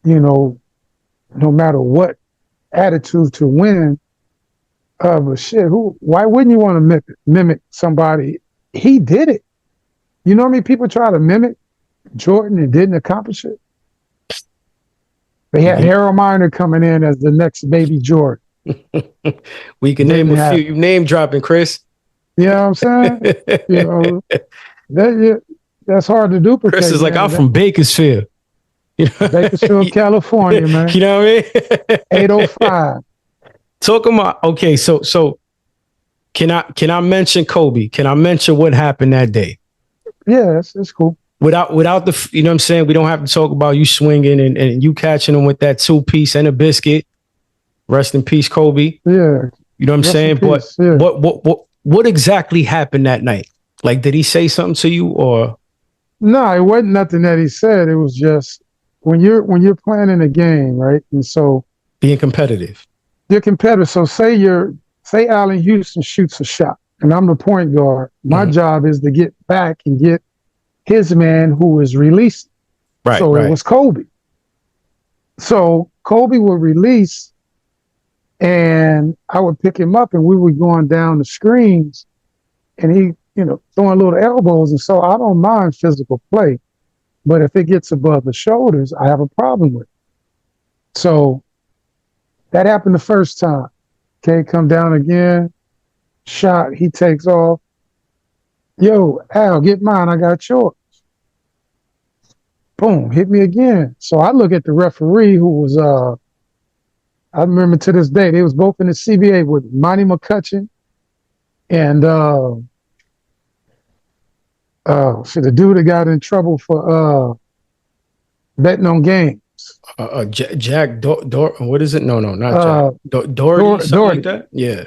No matter what attitude to win. But shit, why wouldn't you want to mimic somebody? He did it. You know what I mean? People try to mimic. Jordan and didn't accomplish it. They had You, Harold Miner coming in as the next baby Jordan. we can name Didn't a few. happen. You name dropping, Chris. You know what I'm saying? You know, that's hard to Chris duplicate, is like, I'm man. from Bakersfield. You know, Bakersfield, California, man. you know what I mean? 805. Talking about okay, so can I mention Kobe? Can I mention what happened that day? Yeah, it's cool. Without the you know what I'm saying? We don't have to talk about you swinging and you catching him with that 2-piece and a biscuit. Rest in peace, Kobe. Yeah. You know what I'm Rest in saying? But peace. Yeah. what exactly happened that night? Like, did he say something to you or No, it wasn't nothing that he said. It was just when you're playing a game, right? And so being competitive? you're competitive. So say Allen Houston shoots a shot, and I'm the point guard. My Mhm. job is to get back and get his man who is released. Right, So it right. was Kobe. So Kobe would release, and I would pick him up, and we were going down the screens, and he, throwing little elbows. And so I don't mind physical play, but if it gets above the shoulders, I have a problem with it. So that happened the first time. Okay, come down again, shot, he takes off. Yo, Al, get mine, I got yours. Boom, hit me again. So I look at the referee who was I remember to this day, they was both in the CBA with Monty McCutcheon and the dude that got in trouble for betting on games. Jack what is it? No, not Jack. Doherty, something like Doherty. that. Yeah,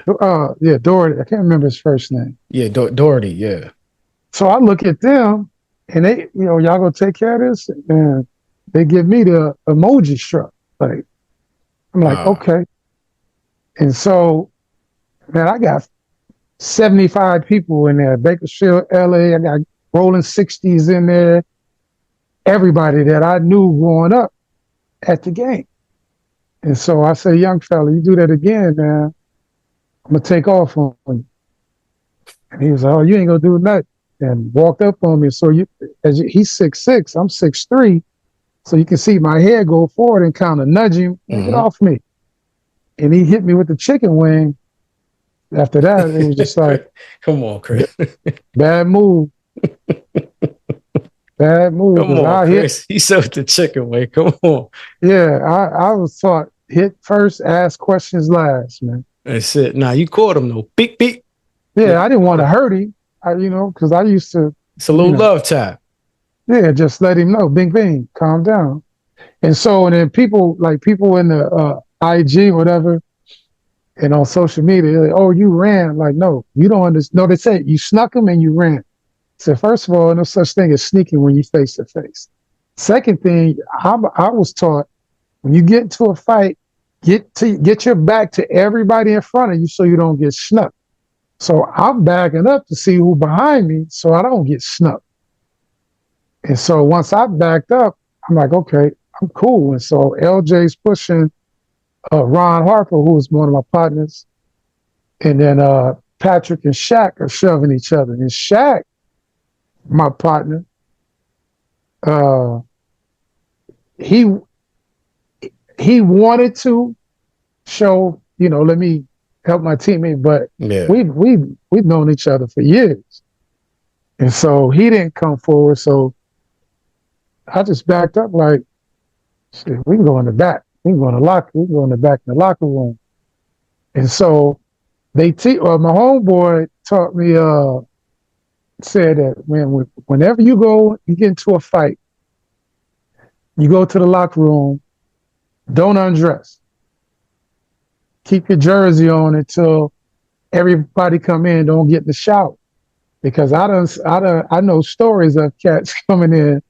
Yeah, Doherty. I can't remember his first name. yeah, Doherty. Yeah. So I look at them, and they, y'all gonna take care of this, and they give me the emoji shrug. Like I'm like, okay. And so, man, I got 75 people in there. Bakersfield, LA. I got rolling 60s in there. Everybody that I knew growing up at the game. And so I say, young fella, you do that again, man, I'm gonna take off on you. And he was like, oh, you ain't gonna do nothing. And walked up on me. So he's 6'6", I'm 6'3". So you can see my head go forward and kind of nudge him, get off me. And he hit me with the chicken wing. After that, it was just like, come on, Chris. Bad move. Bad move. Come on, Chris. He said the chicken wing. Come on. Yeah, I was taught hit first, ask questions last, man. That's it. Nah, you caught him though. Beep, beep. Yeah, I didn't want to hurt him. Because I used to. It's a little love tap. Yeah, just let him know. Bing, bing, calm down. And then people in the IG, whatever, and on social media, like, oh, you ran. Like, no, you don't understand. No, they say you snuck him and you ran. So first of all, no such thing as sneaking when you face to face. Second thing, I was taught when you get into a fight, get your back to everybody in front of you so you don't get snuck. So I'm backing up to see who behind me so I don't get snuck. And so once I backed up, I'm like, okay, I'm cool. And so LJ's pushing Ron Harper, who was one of my partners. And then Patrick and Shaq are shoving each other. And Shaq, my partner, he wanted to show, let me help my teammate, but we've known each other for years. And so he didn't come forward. So I just backed up like, shit, we can go in the back. We can go in the back in the locker room. And so my homeboy taught me, said that whenever you get into a fight, you go to the locker room, don't undress. Keep your jersey on until everybody come in, don't get in the shower. Because I know stories of cats coming in,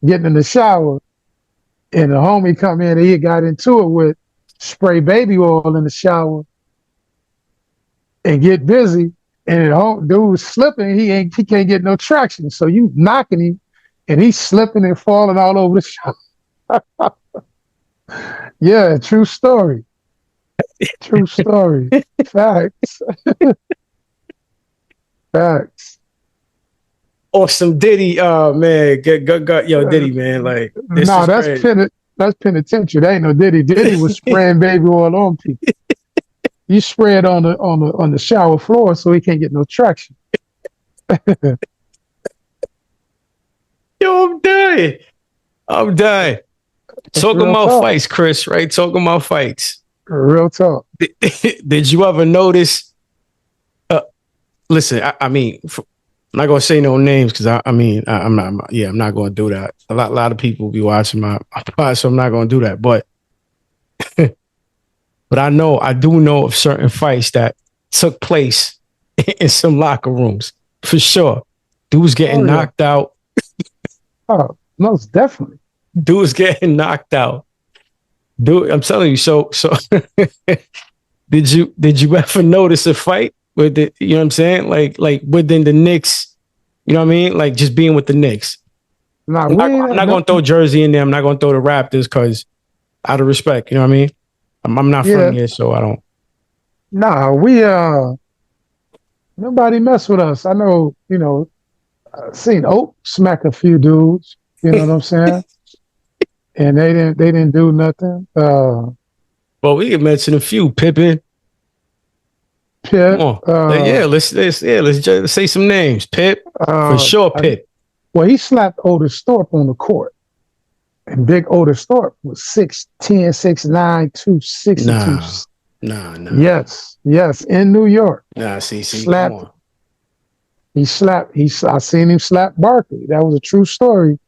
getting in the shower, and the homie come in and he got into it with spray baby oil in the shower and get busy. And the dude's slipping, he can't get no traction. So you knocking him and he's slipping and falling all over the shower. Yeah, true story. True story. Facts. Facts. or some Diddy. Man, yo, Diddy, man, like this No, is crazy. that's penitentiary. That ain't no Diddy. Diddy was spraying baby oil on people. You spray it on the shower floor so he can't get no traction. Yo, I'm dying. I'm dying. It's Talking real about talk. fights, Chris, right? Talking about fights. Real talk. Did you ever notice? Listen, I mean, I'm not gonna say no names because I'm not. Yeah, I'm not gonna do that. A lot of people be watching my pod, so I'm not gonna do that. But I do know of certain fights that took place in some locker rooms for sure. Dudes getting knocked out. Oh, most definitely. Dudes getting knocked out. Dude, I'm telling you. So did you ever notice a fight with the, you know what I'm saying? Like within the Knicks, you know what I mean? Like just being with the Knicks. Nah, I'm not going to throw Jersey in there. I'm not going to throw the Raptors because out of respect, you know what I mean? I'm not from here, so I don't. Nah, nobody mess with us. I know, I seen Oak smack a few dudes, you know what I'm saying? And they didn't do nothing. Well, we can mention a few. Pippen. Pip, Come on. Let's just say some names. Pip. For sure, Pip. Well, he slapped Otis Thorpe on the court. And big Otis Thorpe was 6'10", 6'9", 262. Nah. Yes, in New York. Nah, see, slapped, come on. I seen him slap Barkley. That was a true story.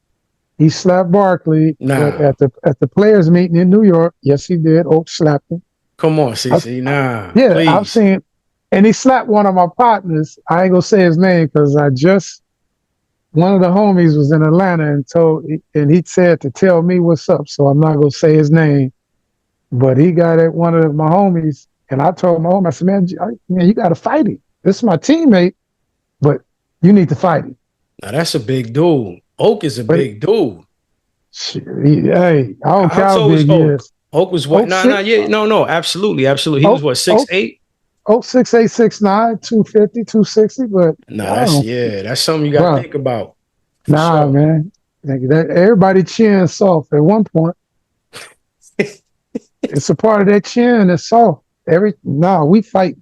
He slapped Barkley at the players meeting in New York. Yes, he did. Oak slapped him. Come on, CC. Nah. Yeah, please. I've seen, and he slapped one of my partners. I ain't gonna say his name because one of the homies was in Atlanta and he said to tell me what's up. So I'm not gonna say his name, but he got at one of my homies, and I told my homie, I said, man, you got to fight him. This is my teammate, but you need to fight him. Now that's a big dude. Oak is a big dude. Hey, I don't care how big he is. Oak was what? No, absolutely. He was what, 6'8"? Oak 6'8", 6'9", 250, 260, but that's something you gotta think about. Nah, sure. Man. Everybody chin soft at one point. It's a part of that chin that's soft. We fight.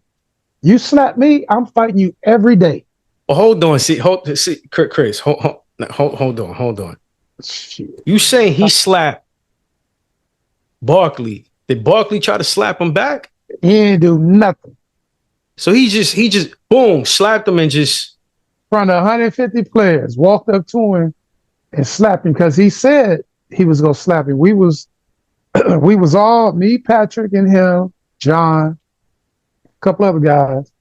You slap me, I'm fighting you every day. Well, hold on. Chris, hold on. Shit. You saying he slapped Barkley? Did Barkley try to slap him back? He didn't do nothing. So he just boom, slapped him and just in front of 150 players, walked up to him and slapped him because he said he was gonna slap him. We was all me, Patrick, and him, John, a couple other guys.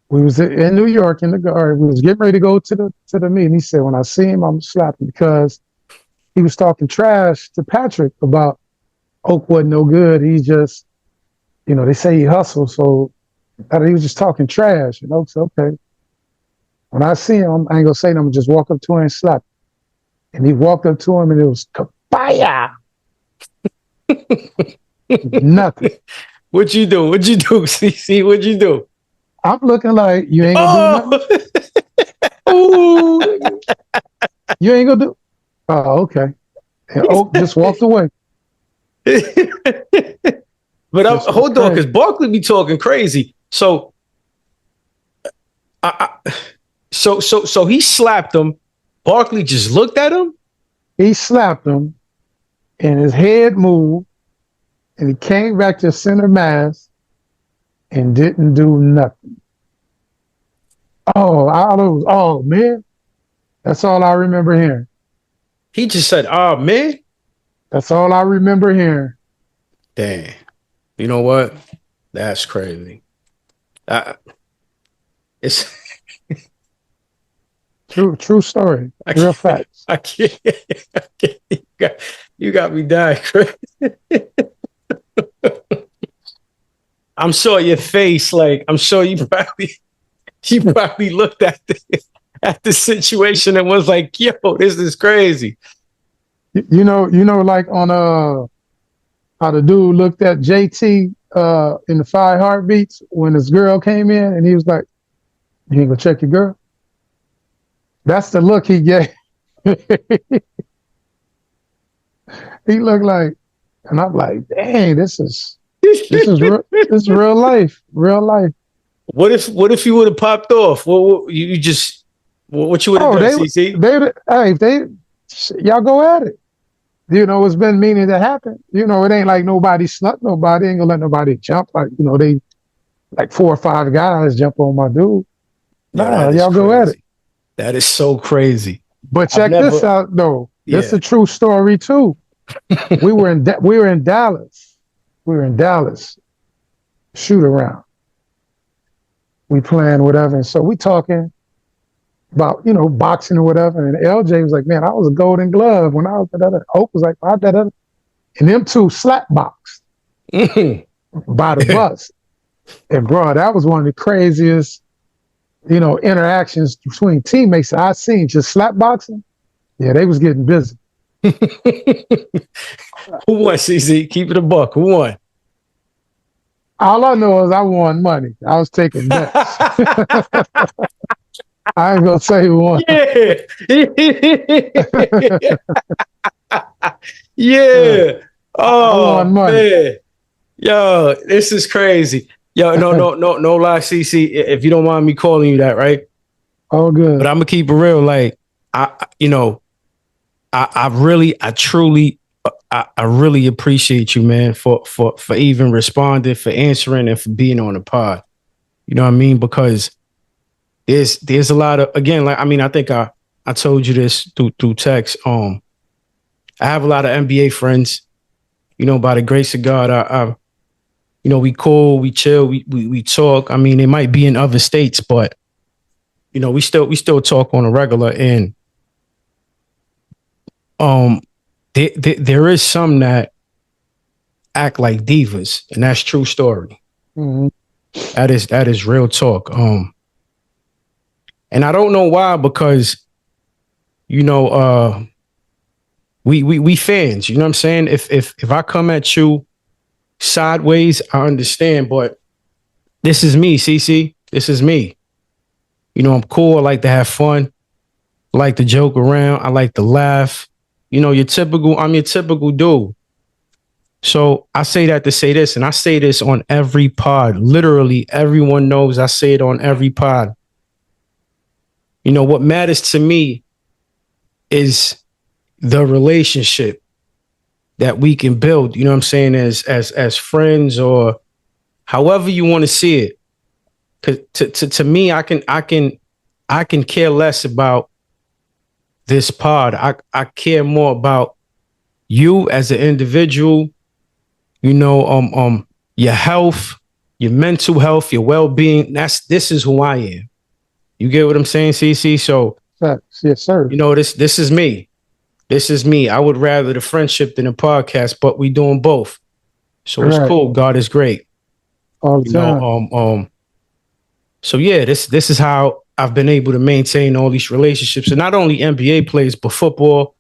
We was in New York in the garden. We was getting ready to go to the meeting. He said, when I see him, I'm slapping because he was talking trash to Patrick about Oak wasn't no good. He just, they say he hustled, so he was just talking trash. So okay. When I see him, I ain't gonna say nothing. Just walk up to him and slap him. And he walked up to him, and it was kabaya. Nothing. What'd you do, CC? What'd you do? I'm looking like you ain't gonna do nothing. Ooh, you ain't gonna do. Oh, okay. And Oak just walked away. But hold on, because Barkley be talking crazy. So, so he slapped him. Barkley just looked at him. He slapped him, and his head moved, and he came back to center mass and didn't do nothing. Oh man, that's all I remember hearing. He just said, "Oh man." That's all I remember hearing. Damn. You know what? That's crazy. It's true story. Real facts. I can't. You got me dying, Chris. I'm sure your face, I'm sure you probably looked at the situation and was like, "Yo, this is crazy." You know, like on how the dude looked at JT in the 5 Heartbeats when his girl came in, and he was like, "You ain't gonna check your girl?" That's the look he gave. He looked like, and I'm like, dang, this is real life, real life. What if you would have popped off? What you just what you would have Oh, done, CC? hey, y'all go at it. You know, it's been meaning to happen. You know, it ain't like nobody snuck nobody. Ain't gonna let nobody jump. Like, you know, they like 4 or 5 guys jump on my dude. Yo, Nah, that is y'all go at it. crazy. That is so crazy. But I've check this never, out though. This yeah. a true story too. We were in Dallas. We were in Dallas. Shoot around. We playing whatever. And so we talking about, you know, boxing or whatever. And LJ was like, man, I was a golden glove when I was da. Oak was like, and them two slap boxed by the bus. And bro, that was one of the craziest, you know, interactions between teammates that I seen. Just slap boxing. Yeah, they was getting busy. Who won, CC? Keep it a buck. Who won? All I know is I won money. I was taking bets. I ain't gonna say who won. Yeah. Yeah. Oh, I won money. man. Yo, this is crazy. Yo, no lie, CC. If you don't mind me calling you that, right? Oh, good. But I'm gonna keep it real. Like, I really appreciate you, man, for even responding, for answering, and for being on the pod. You know what I mean? Because there's a lot of, again, like, I mean, I think I told you this through text. I have a lot of NBA friends. You know, by the grace of God, I you know, we cool, we chill, we talk. I mean, they might be in other states, but you know, we still talk on a regular. And there is some that act like divas, and that's true story. Mm-hmm. That is real talk. And I don't know why, because you know, we fans. You know what I'm saying? If I come at you sideways, I understand, but this is me, CC. This is me. You know, I'm cool. I like to have fun. I like to joke around. I like to laugh. You know, I'm your typical dude. So I say that to say this, and I say this on every pod. Literally, everyone knows I say it on every pod. You know, what matters to me is the relationship that we can build, you know what I'm saying, as friends, or however you want to see it. Cause to me, I can care less about this pod. I care more about you as an individual, you know, your health, your mental health, your well-being. This is who I am. You get what I'm saying, CC? So yes, sir. You know, this is me. This is me. I would rather the friendship than a podcast, but we doing both. So it's cool. God is great. All the time. So yeah, this is how I've been able to maintain all these relationships, and not only NBA players, but football,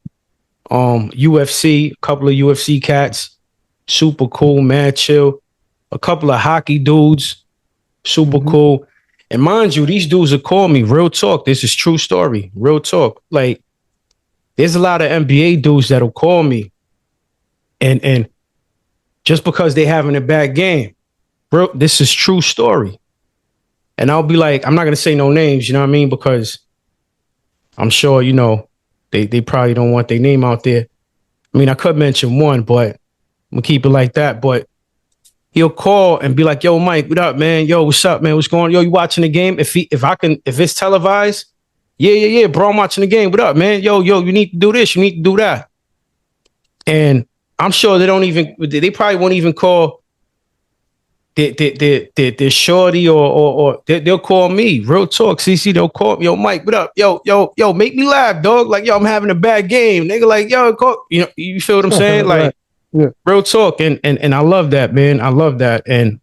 UFC, a couple of UFC cats, super cool, mad chill. A couple of hockey dudes, super cool. And mind you, these dudes will call me. Real talk. This is true story. Real talk. Like, there's a lot of NBA dudes that'll call me, and just because they having a bad game, bro, this is true story. And I'll be like, I'm not gonna say no names, you know what I mean? Because I'm sure, you know, they probably don't want their name out there. I mean, I could mention one, but I'm gonna keep it like that. But he'll call and be like, yo, Mike, what up, man? Yo, what's up, man? What's going on? Yo, you watching the game? If it's televised, yeah, bro, I'm watching the game. What up, man? Yo, you need to do this, you need to do that. And I'm sure they probably won't even call their shorty, or they'll call me. Real talk, CC, they'll call me, yo, Mike, what up? Yo, make me laugh, dog. Like, yo, I'm having a bad game. Nigga, like, yo, you know, you feel what I'm saying? Like, yeah. Real talk. And I love that, man. I love that. And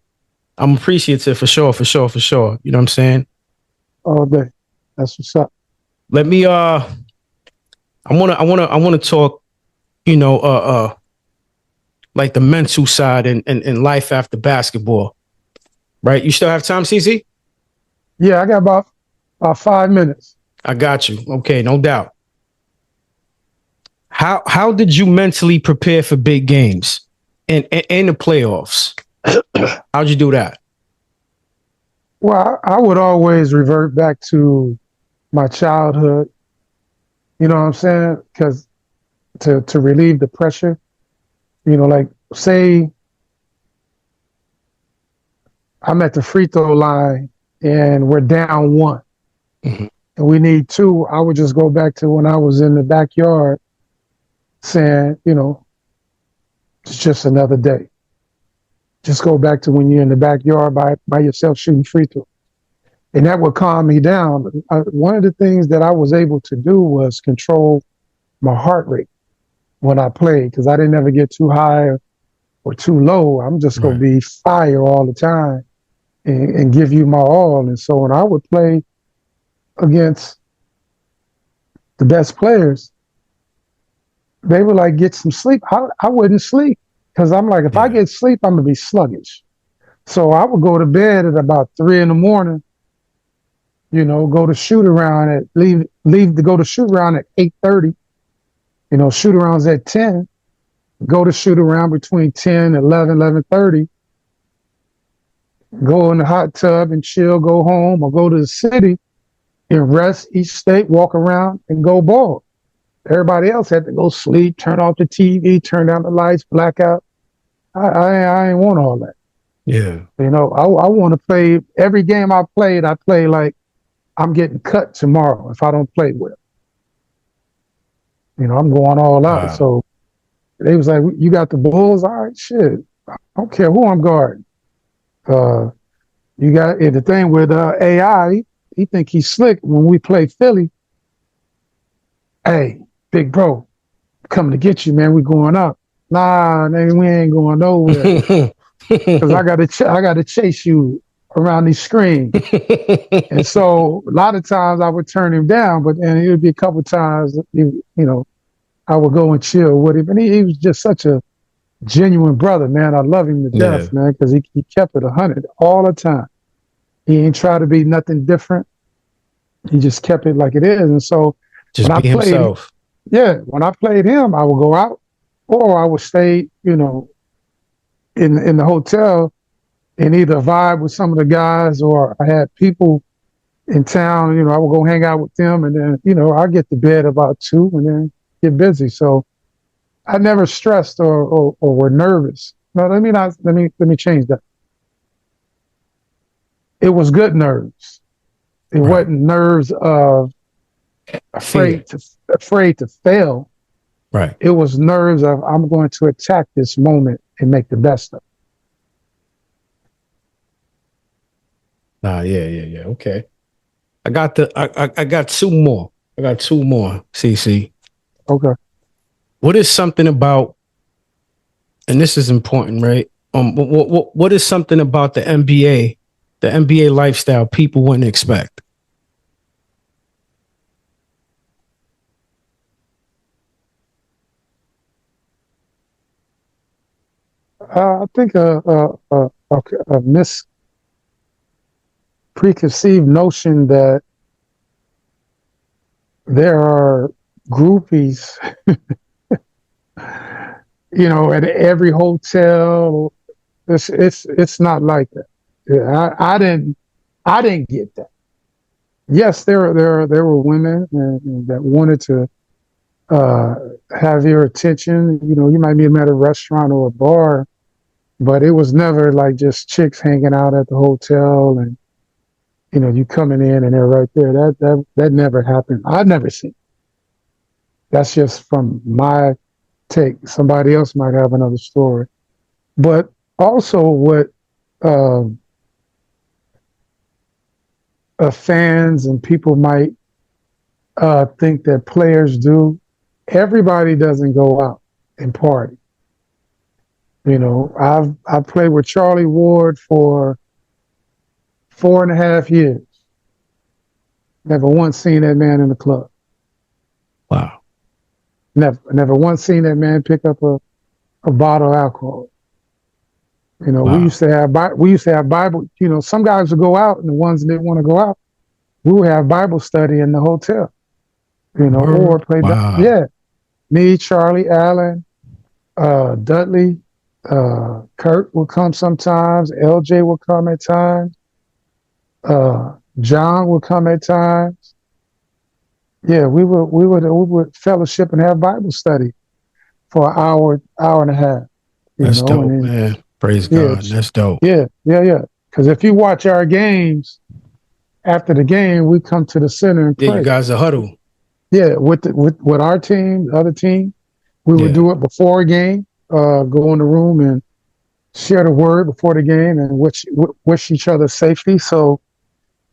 I'm appreciative for sure. You know what I'm saying? All day. That's what's up. Let me I wanna talk, you know, like the mental side and life after basketball. Right? You still have time, CC? Yeah, I got about 5 minutes. I got you. Okay, no doubt. How did you mentally prepare for big games and the playoffs? How'd you do that? Well, I would always revert back to my childhood. You know what I'm saying? Because to relieve the pressure, like say I'm at the free throw line and we're down one Mhm. and we need two. I would just go back to when I was in the backyard saying, it's just another day. Just go back to when you're in the backyard by yourself shooting free throw. And that would calm me down. One of the things that I was able to do was control my heart rate when I played because I didn't ever get too high or too low. I'm just going to be fire all the time and give you my all. And so when I would play against the best players, they would like get some sleep. I wouldn't sleep because I'm like, if I get sleep, I'm going to be sluggish. So I would go to bed at about 3 a.m, go to shoot around at leave to go to shoot around at 8:30. Shoot arounds at 10. Go to shoot around between 10, 11, 11:30. Go in the hot tub and chill, go home, or go to the city and rest, eat steak, walk around, and go ball. Everybody else had to go sleep, turn off the TV, turn down the lights, blackout. I ain't want all that. Yeah. I want to play every game I play like I'm getting cut tomorrow if I don't play well. I'm going all out. Wow. So they was like, you got the Bulls? All right, shit. I don't care who I'm guarding. You got the thing with AI, he think he's slick when we play Philly. Hey, big bro, coming to get you, man. We going up. Nah, man, we ain't going nowhere. Because I got to chase you around these screens. And so a lot of times I would turn him down, but then it would be a couple of times, I would go and chill with him. And he was just such a genuine brother, man. I love him to death, man, because he kept it 100 all the time. He ain't try to be nothing different. He just kept it like it is. And so just when be I played, himself. when I played him, I would go out or I would stay, in the hotel and either vibe with some of the guys or I had people in town, I would go hang out with them and then, I get to bed about 2 and then get busy. So I never stressed or were nervous. No, let me change that. It was good nerves. It wasn't nerves of afraid to fail. Right. It was nerves of I'm going to attack this moment and make the best of it. Yeah. Okay. I got two more. CC. Okay. What is something about, and this is important, right? What is something about the NBA lifestyle people wouldn't expect? I think a preconceived notion that there are groupies, at every hotel. It's not like that. Yeah, I didn't get that. Yes, there were women that wanted to have your attention. You might meet them at a restaurant or a bar, but it was never like just chicks hanging out at the hotel and you coming in and they're right there. That never happened. I've never seen. That's just from my take. Somebody else might have another story, but also what fans and people might think that players do. Everybody doesn't go out and party. I've played with Charlie Ward for 4.5 years. Never once seen that man in the club. Wow. Never once seen that man pick up a bottle of alcohol. Wow. we used to have Bible. Some guys would go out, and the ones that didn't want to go out, we would have Bible study in the hotel, or Word. play. Wow. Yeah, me, Charlie, Allen, Dudley, Kurt would come sometimes. LJ would come at times. John would come at times. Yeah, we would fellowship and have Bible study for an hour and a half. That's And dope, then man. Praise yeah, God. That's dope. yeah. Because if you watch our games, after the game, we come to the center and Yeah, you pray. guys are huddle. Yeah, with our team, the other team, we would Yeah. do it before a game. Go in the room and share the word before the game and wish each other safety. So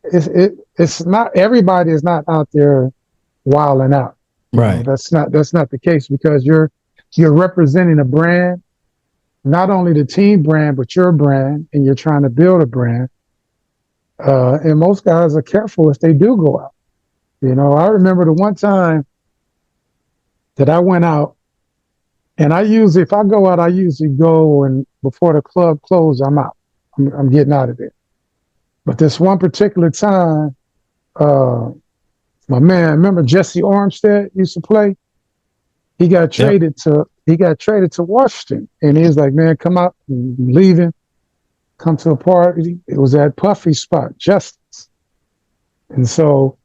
it's not, everybody is not out there wilding out. Right. That's not the case, because you're representing a brand, not only the team brand, but your brand, and you're trying to build a brand. And most guys are careful if they do go out. I remember the one time that I went out, and if I go out, I usually go, and before the club closes, I'm out. I'm getting out of there. But this one particular time, my man, remember Jesse Armstead used to play? He got Yep. traded to Washington, and he was like, "Man, come out, I'm leaving, come to a party." It was at Puffy's spot, Justice, and so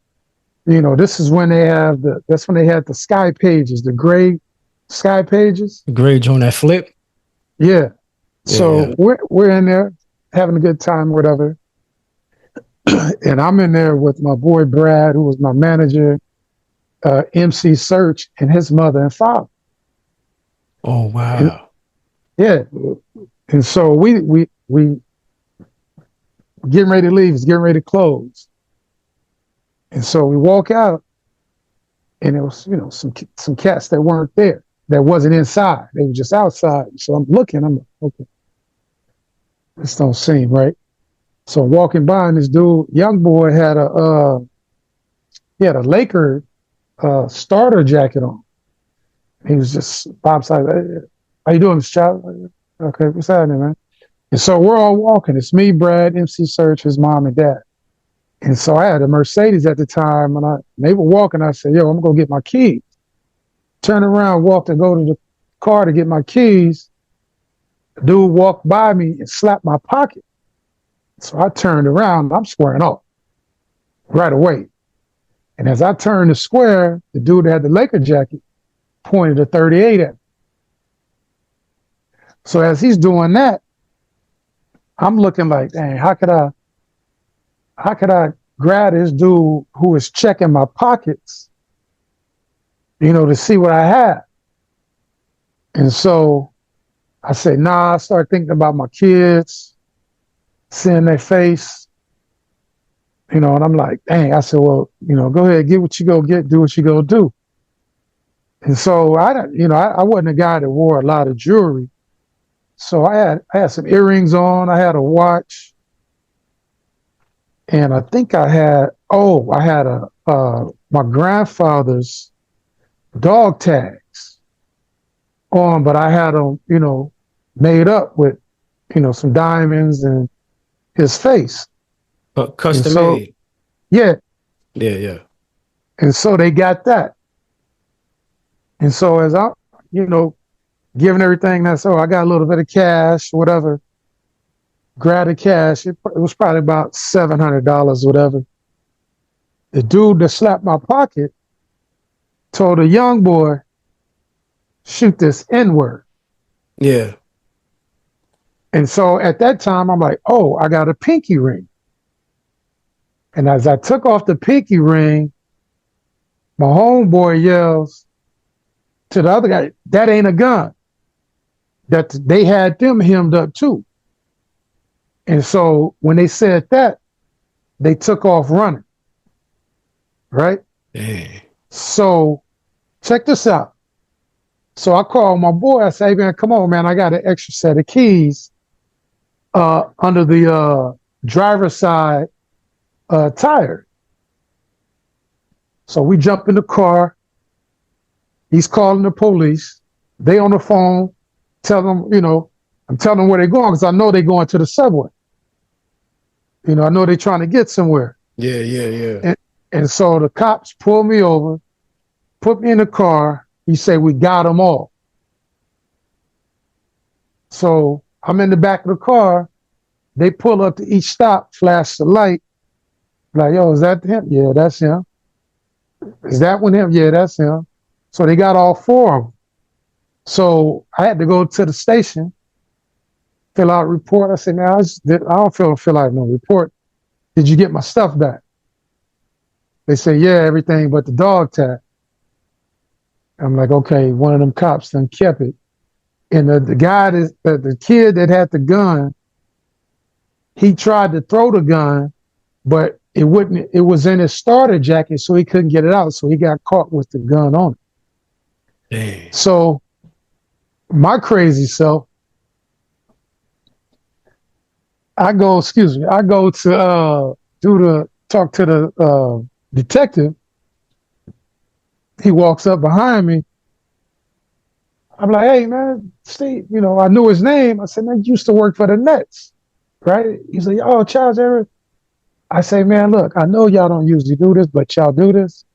this is when that's when they had the sky pages, the gray sky pages. Grade on that flip. Yeah. Yeah, So yeah. we're in there having a good time, whatever. And I'm in there with my boy Brad, who was my manager, MC Search, and his mother and father. Oh, And, wow. yeah. And so we getting ready to leave, it's getting ready to close. And so we walk out, and it was, some cats that weren't there, that wasn't inside. They were just outside. So I'm looking, I'm like, okay, this don't seem right. So walking by, and this dude, young boy, had a Laker starter jacket on. He was just Bob's like, "Hey, how you doing, Mr. Child?" Okay, what's happening, man? And so we're all walking. It's me, Brad, MC Search, his mom and dad. And so I had a Mercedes at the time, and they were walking. I said, "Yo, I'm gonna go get my keys." Turn around, walk to go to the car to get my keys. The dude walked by me and slapped my pocket. So I turned around, I'm squaring off right away. And as I turned the square, the dude that had the Laker jacket pointed a 38 at me. So as he's doing that, I'm looking like, dang, how could I grab this dude who is checking my pockets, to see what I had? And so I said, nah, I started thinking about my kids, seeing their face, and I'm like, dang, I said, well, go ahead, get what you go get, do what you go do. And so I wasn't a guy that wore a lot of jewelry. So I had some earrings on, I had a watch, and I think I had my grandfather's dog tags on, but I had them, made up with, some diamonds and his face. Custom so, made. Yeah. Yeah, yeah. And so they got that. And so as I'm, giving everything I got a little bit of cash, whatever, grab the cash. It was probably about $700, whatever. The dude that slapped my pocket told a young boy, shoot this N-word. Yeah. And so at that time, I'm like, oh, I got a pinky ring. And as I took off the pinky ring, my homeboy yells to the other guy, that ain't a gun. That they had them hemmed up too. And so when they said that, they took off running. Right? Dang. So check this out. So I called my boy. I say, hey, man, come on, man. I got an extra set of keys under the driver's side tire. So we jump in the car. He's calling the police. They on the phone, tell them, I'm telling them where they're going, because I know they're going to the subway. I know they're trying to get somewhere. Yeah. And so the cops pulled me over, put me in the car. He said, we got them all. So I'm in the back of the car. They pull up to each stop, flash the light. Like, yo, is that him? Yeah, that's him. Is that one him? Yeah, that's him. So they got all four of them. So I had to go to the station, fill out a report. I said, man, I don't feel like no report. Did you get my stuff back? They say, yeah, everything but the dog tag. I'm like, okay, one of them cops done kept it. And the guy, the kid that had the gun, he tried to throw the gun, but it wouldn't. It was in his starter jacket, so he couldn't get it out. So he got caught with the gun on it. Dang. So my crazy self, I go to talk to the detective. He walks up behind me. I'm like, hey man, Steve, I knew his name. I said, man, you used to work for the Nets, right? He's like, oh, Charles Everett. I say, man, look, I know y'all don't usually do this, but y'all do this.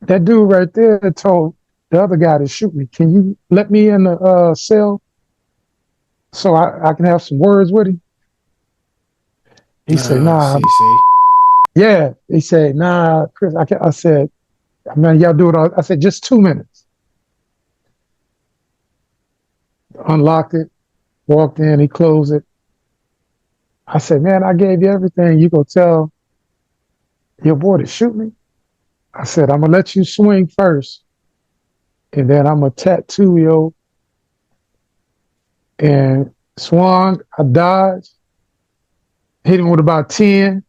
That dude right there told the other guy to shoot me. Can you let me in the cell so I can have some words with him? He said, Nah, nah. see. Yeah. He said, nah, Chris. I said, man, y'all do it all. I said, just 2 minutes. Unlocked it, walked in, he closed it. I said, man, I gave you everything. You go tell your boy to shoot me? I said, I'm going to let you swing first, and then I'm going to tattoo you. And swung, I dodged, hit him with about 10,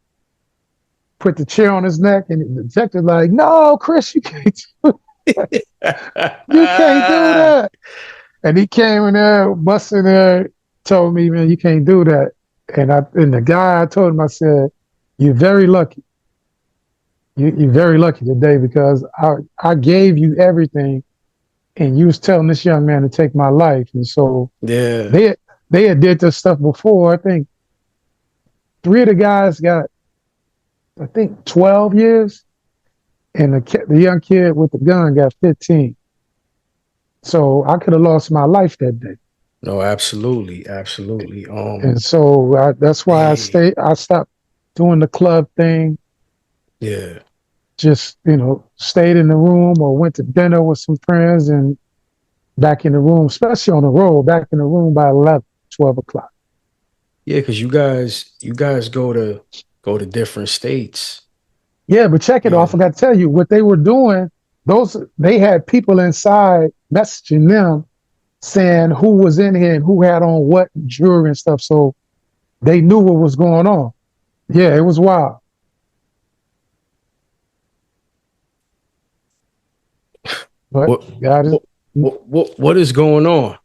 put the chair on his neck, and the detective like, no, Chris, you can't do you can't do that. And he came in there, busting there, told me, man, you can't do that. And the guy, I told him, I said, you're very lucky. You're very lucky today because I gave you everything, and you was telling this young man to take my life. And so Yeah. they had did this stuff before. I think 3 of the guys got, 12 years, and the young kid with the gun got 15. So I could have lost my life that day. No, absolutely. And so that's why Dang. I stopped doing the club thing. Yeah. Just, stayed in the room or went to dinner with some friends and back in the room, especially on the road, back in the room by 11, 12 o'clock. Yeah, because you guys go to different states. Yeah, but check it out. I Yeah. forgot to tell you what they were doing. They had people inside messaging them saying who was in here and who had on what jewelry and stuff. So they knew what was going on. Yeah, it was wild. But What God is, what is going on?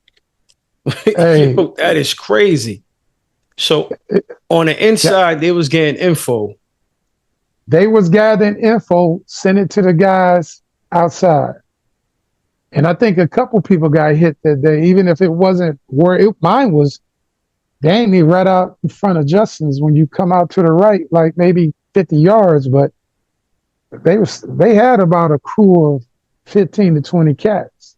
hey, Yo, that is crazy. So it, on the inside, they was getting info. they was gathering info, sent it to the guys outside. And I think a couple people got hit that day, even if it wasn't mine was dang me right out in front of Justin's when you come out to the right, like maybe 50 yards, but they had about a crew of 15 to 20 cats.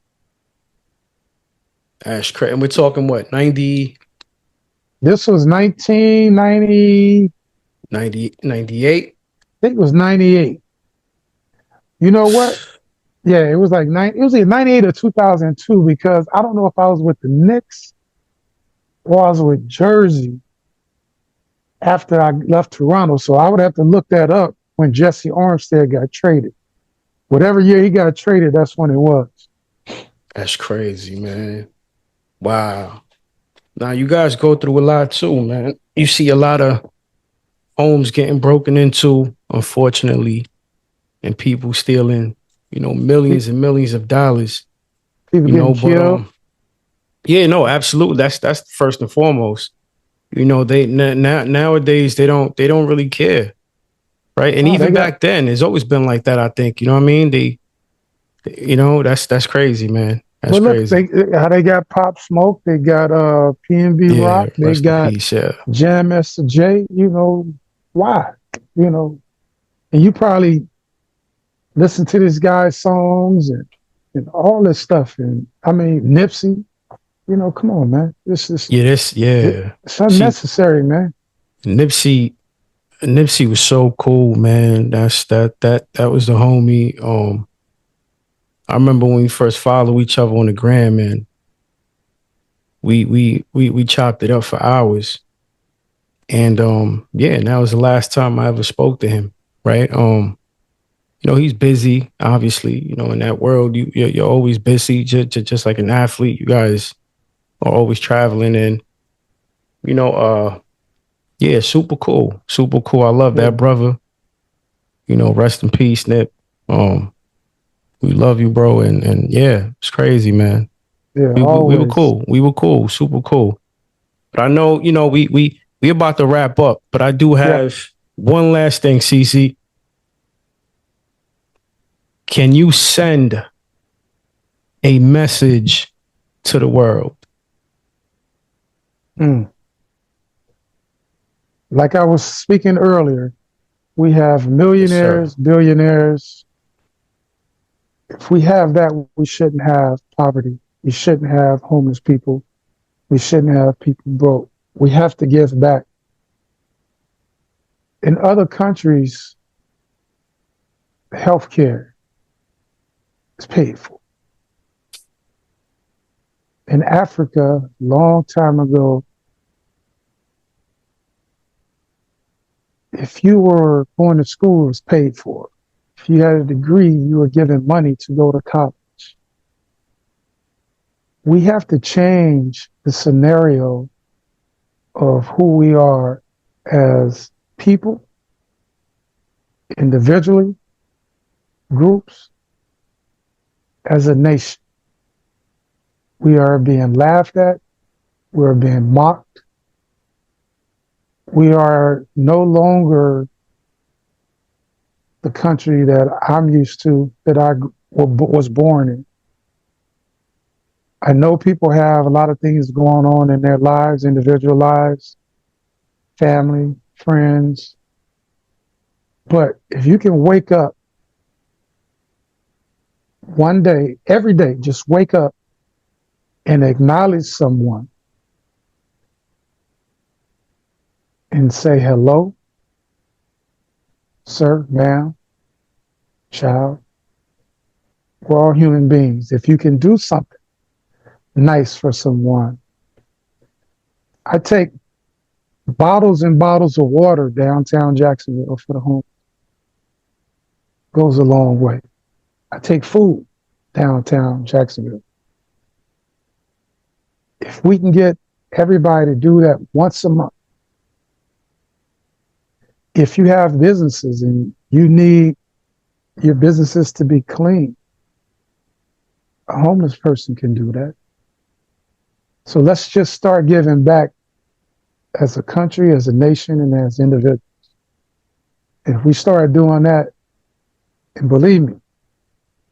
That's crazy. And we're talking what, 90, This was 1990, 90, 98? I think it was 98. You know what? Yeah, it was like it was either 98 or 2002 because I don't know if I was with the Knicks or I was with Jersey after I left Toronto. So I would have to look that up when Jesse Armstead got traded. Whatever year he got traded, that's when it was. That's crazy, man. Wow. Now you guys go through a lot too, man. You see a lot of homes getting broken into, unfortunately, and people stealing, millions and millions of dollars. People getting But killed. yeah, no, absolutely. That's first and foremost. They nowadays they don't really care, right? And Oh, even back then, it's always been like that. I think you know what I mean. That's crazy, man. That's but look, crazy. how they got Pop Smoke, they got PNB Yeah, Rock, they rest in got peace. Yeah, Jam Master J. Why? you know, and you probably listen to this guy's songs and all this stuff. And I mean, Nipsey, come on, man. Yeah. It's See, unnecessary, man. Nipsey Nipsey was so cool, man. That was the homie. I remember when we first followed each other on the gram, and we chopped it up for hours. And yeah, and that was the last time I ever spoke to him, right? He's busy, obviously. In that world, you're always busy, just like an athlete. You guys are always traveling, and you know, yeah, super cool, super cool. I love Yeah, that brother. Rest in peace, Nip. Um, we love you, bro, and yeah, it's crazy, man. yeah, We were always. cool. We were cool, super cool. But I know, we about to wrap up. But I do Yeah. have one last thing, CC. Can you send a message to the world? Mm. Like I was speaking earlier, we have Yes, sir. millionaires, billionaires. If we have that, we shouldn't have poverty. We shouldn't have homeless people. We shouldn't have people broke. We have to give back. In other countries, healthcare is paid for. In Africa, long time ago, if you were going to school, it was paid for. If you had a degree, you were given money to go to college. We have to change the scenario of who we are as people, individually, groups, as a nation. We are being laughed at. We're being mocked. We are no longer the country that I'm used to, that I was born in. I know people have a lot of things going on in their lives, individual lives, family, friends. But if you can wake up one day, every day, just wake up and acknowledge someone and say hello, sir, ma'am, child. We're all human beings. If you can do something nice for someone, I take bottles and bottles of water downtown Jacksonville for the home. Goes a long way. I take food downtown Jacksonville. If we can get everybody to do that once a month, if you have businesses and you need your businesses to be clean, a homeless person can do that. So let's just start giving back as a country, as a nation, and as individuals. If we start doing that, and believe me,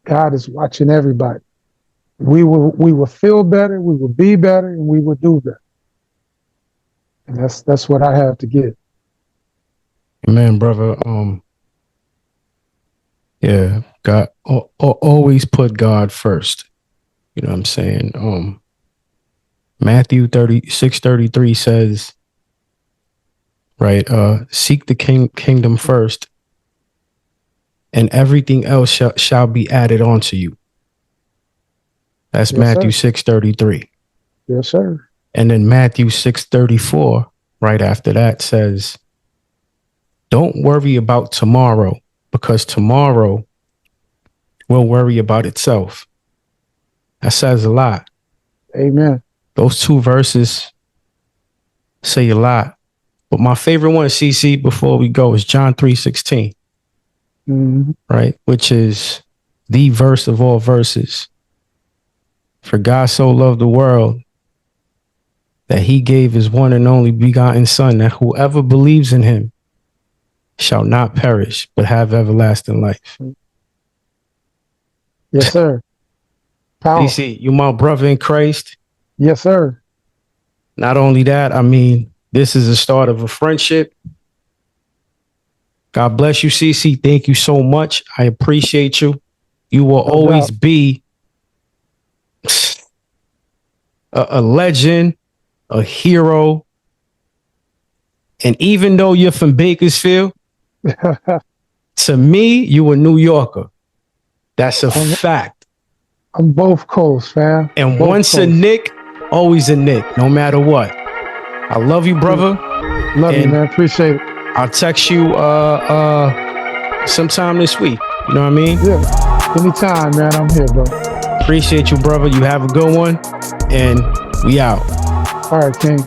God is watching everybody. We will feel better, we will be better, and we will do better. And that's what I have to give. Amen, brother. Yeah, God, always put God first. You know what I'm saying? Matthew 36:33 says, right, seek the kingdom first, and everything else shall be added onto you. That's Yes, Matthew sir. 6:33. Yes, sir. And then Matthew 6:34, right after that, says, don't worry about tomorrow, because tomorrow will worry about itself. That says a lot. Amen. Those two verses say a lot. But my favorite one, CC, before we go, is John 3:16, Mm-hmm. right? Which is the verse of all verses. For God so loved the world that he gave his one and only begotten son, that whoever believes in him shall not perish, but have everlasting life. Yes, sir. Powerful. CC, you my brother in Christ. Yes, sir. Not only that, I mean, this is the start of a friendship. God bless you, CC. Thank you so much. I appreciate you. You will always be a legend, a hero. And even though you're from Bakersfield, to me, you a New Yorker. That's a fact. I'm both coasts, fam. And both once coasts. a Knick, always a Knick, no matter what. I love you, brother. Love you, man. Appreciate it. I'll text you sometime this week. You know what I mean? Yeah. Anytime, man. I'm here, bro. Appreciate you, brother. You have a good one. And we out. All right, King.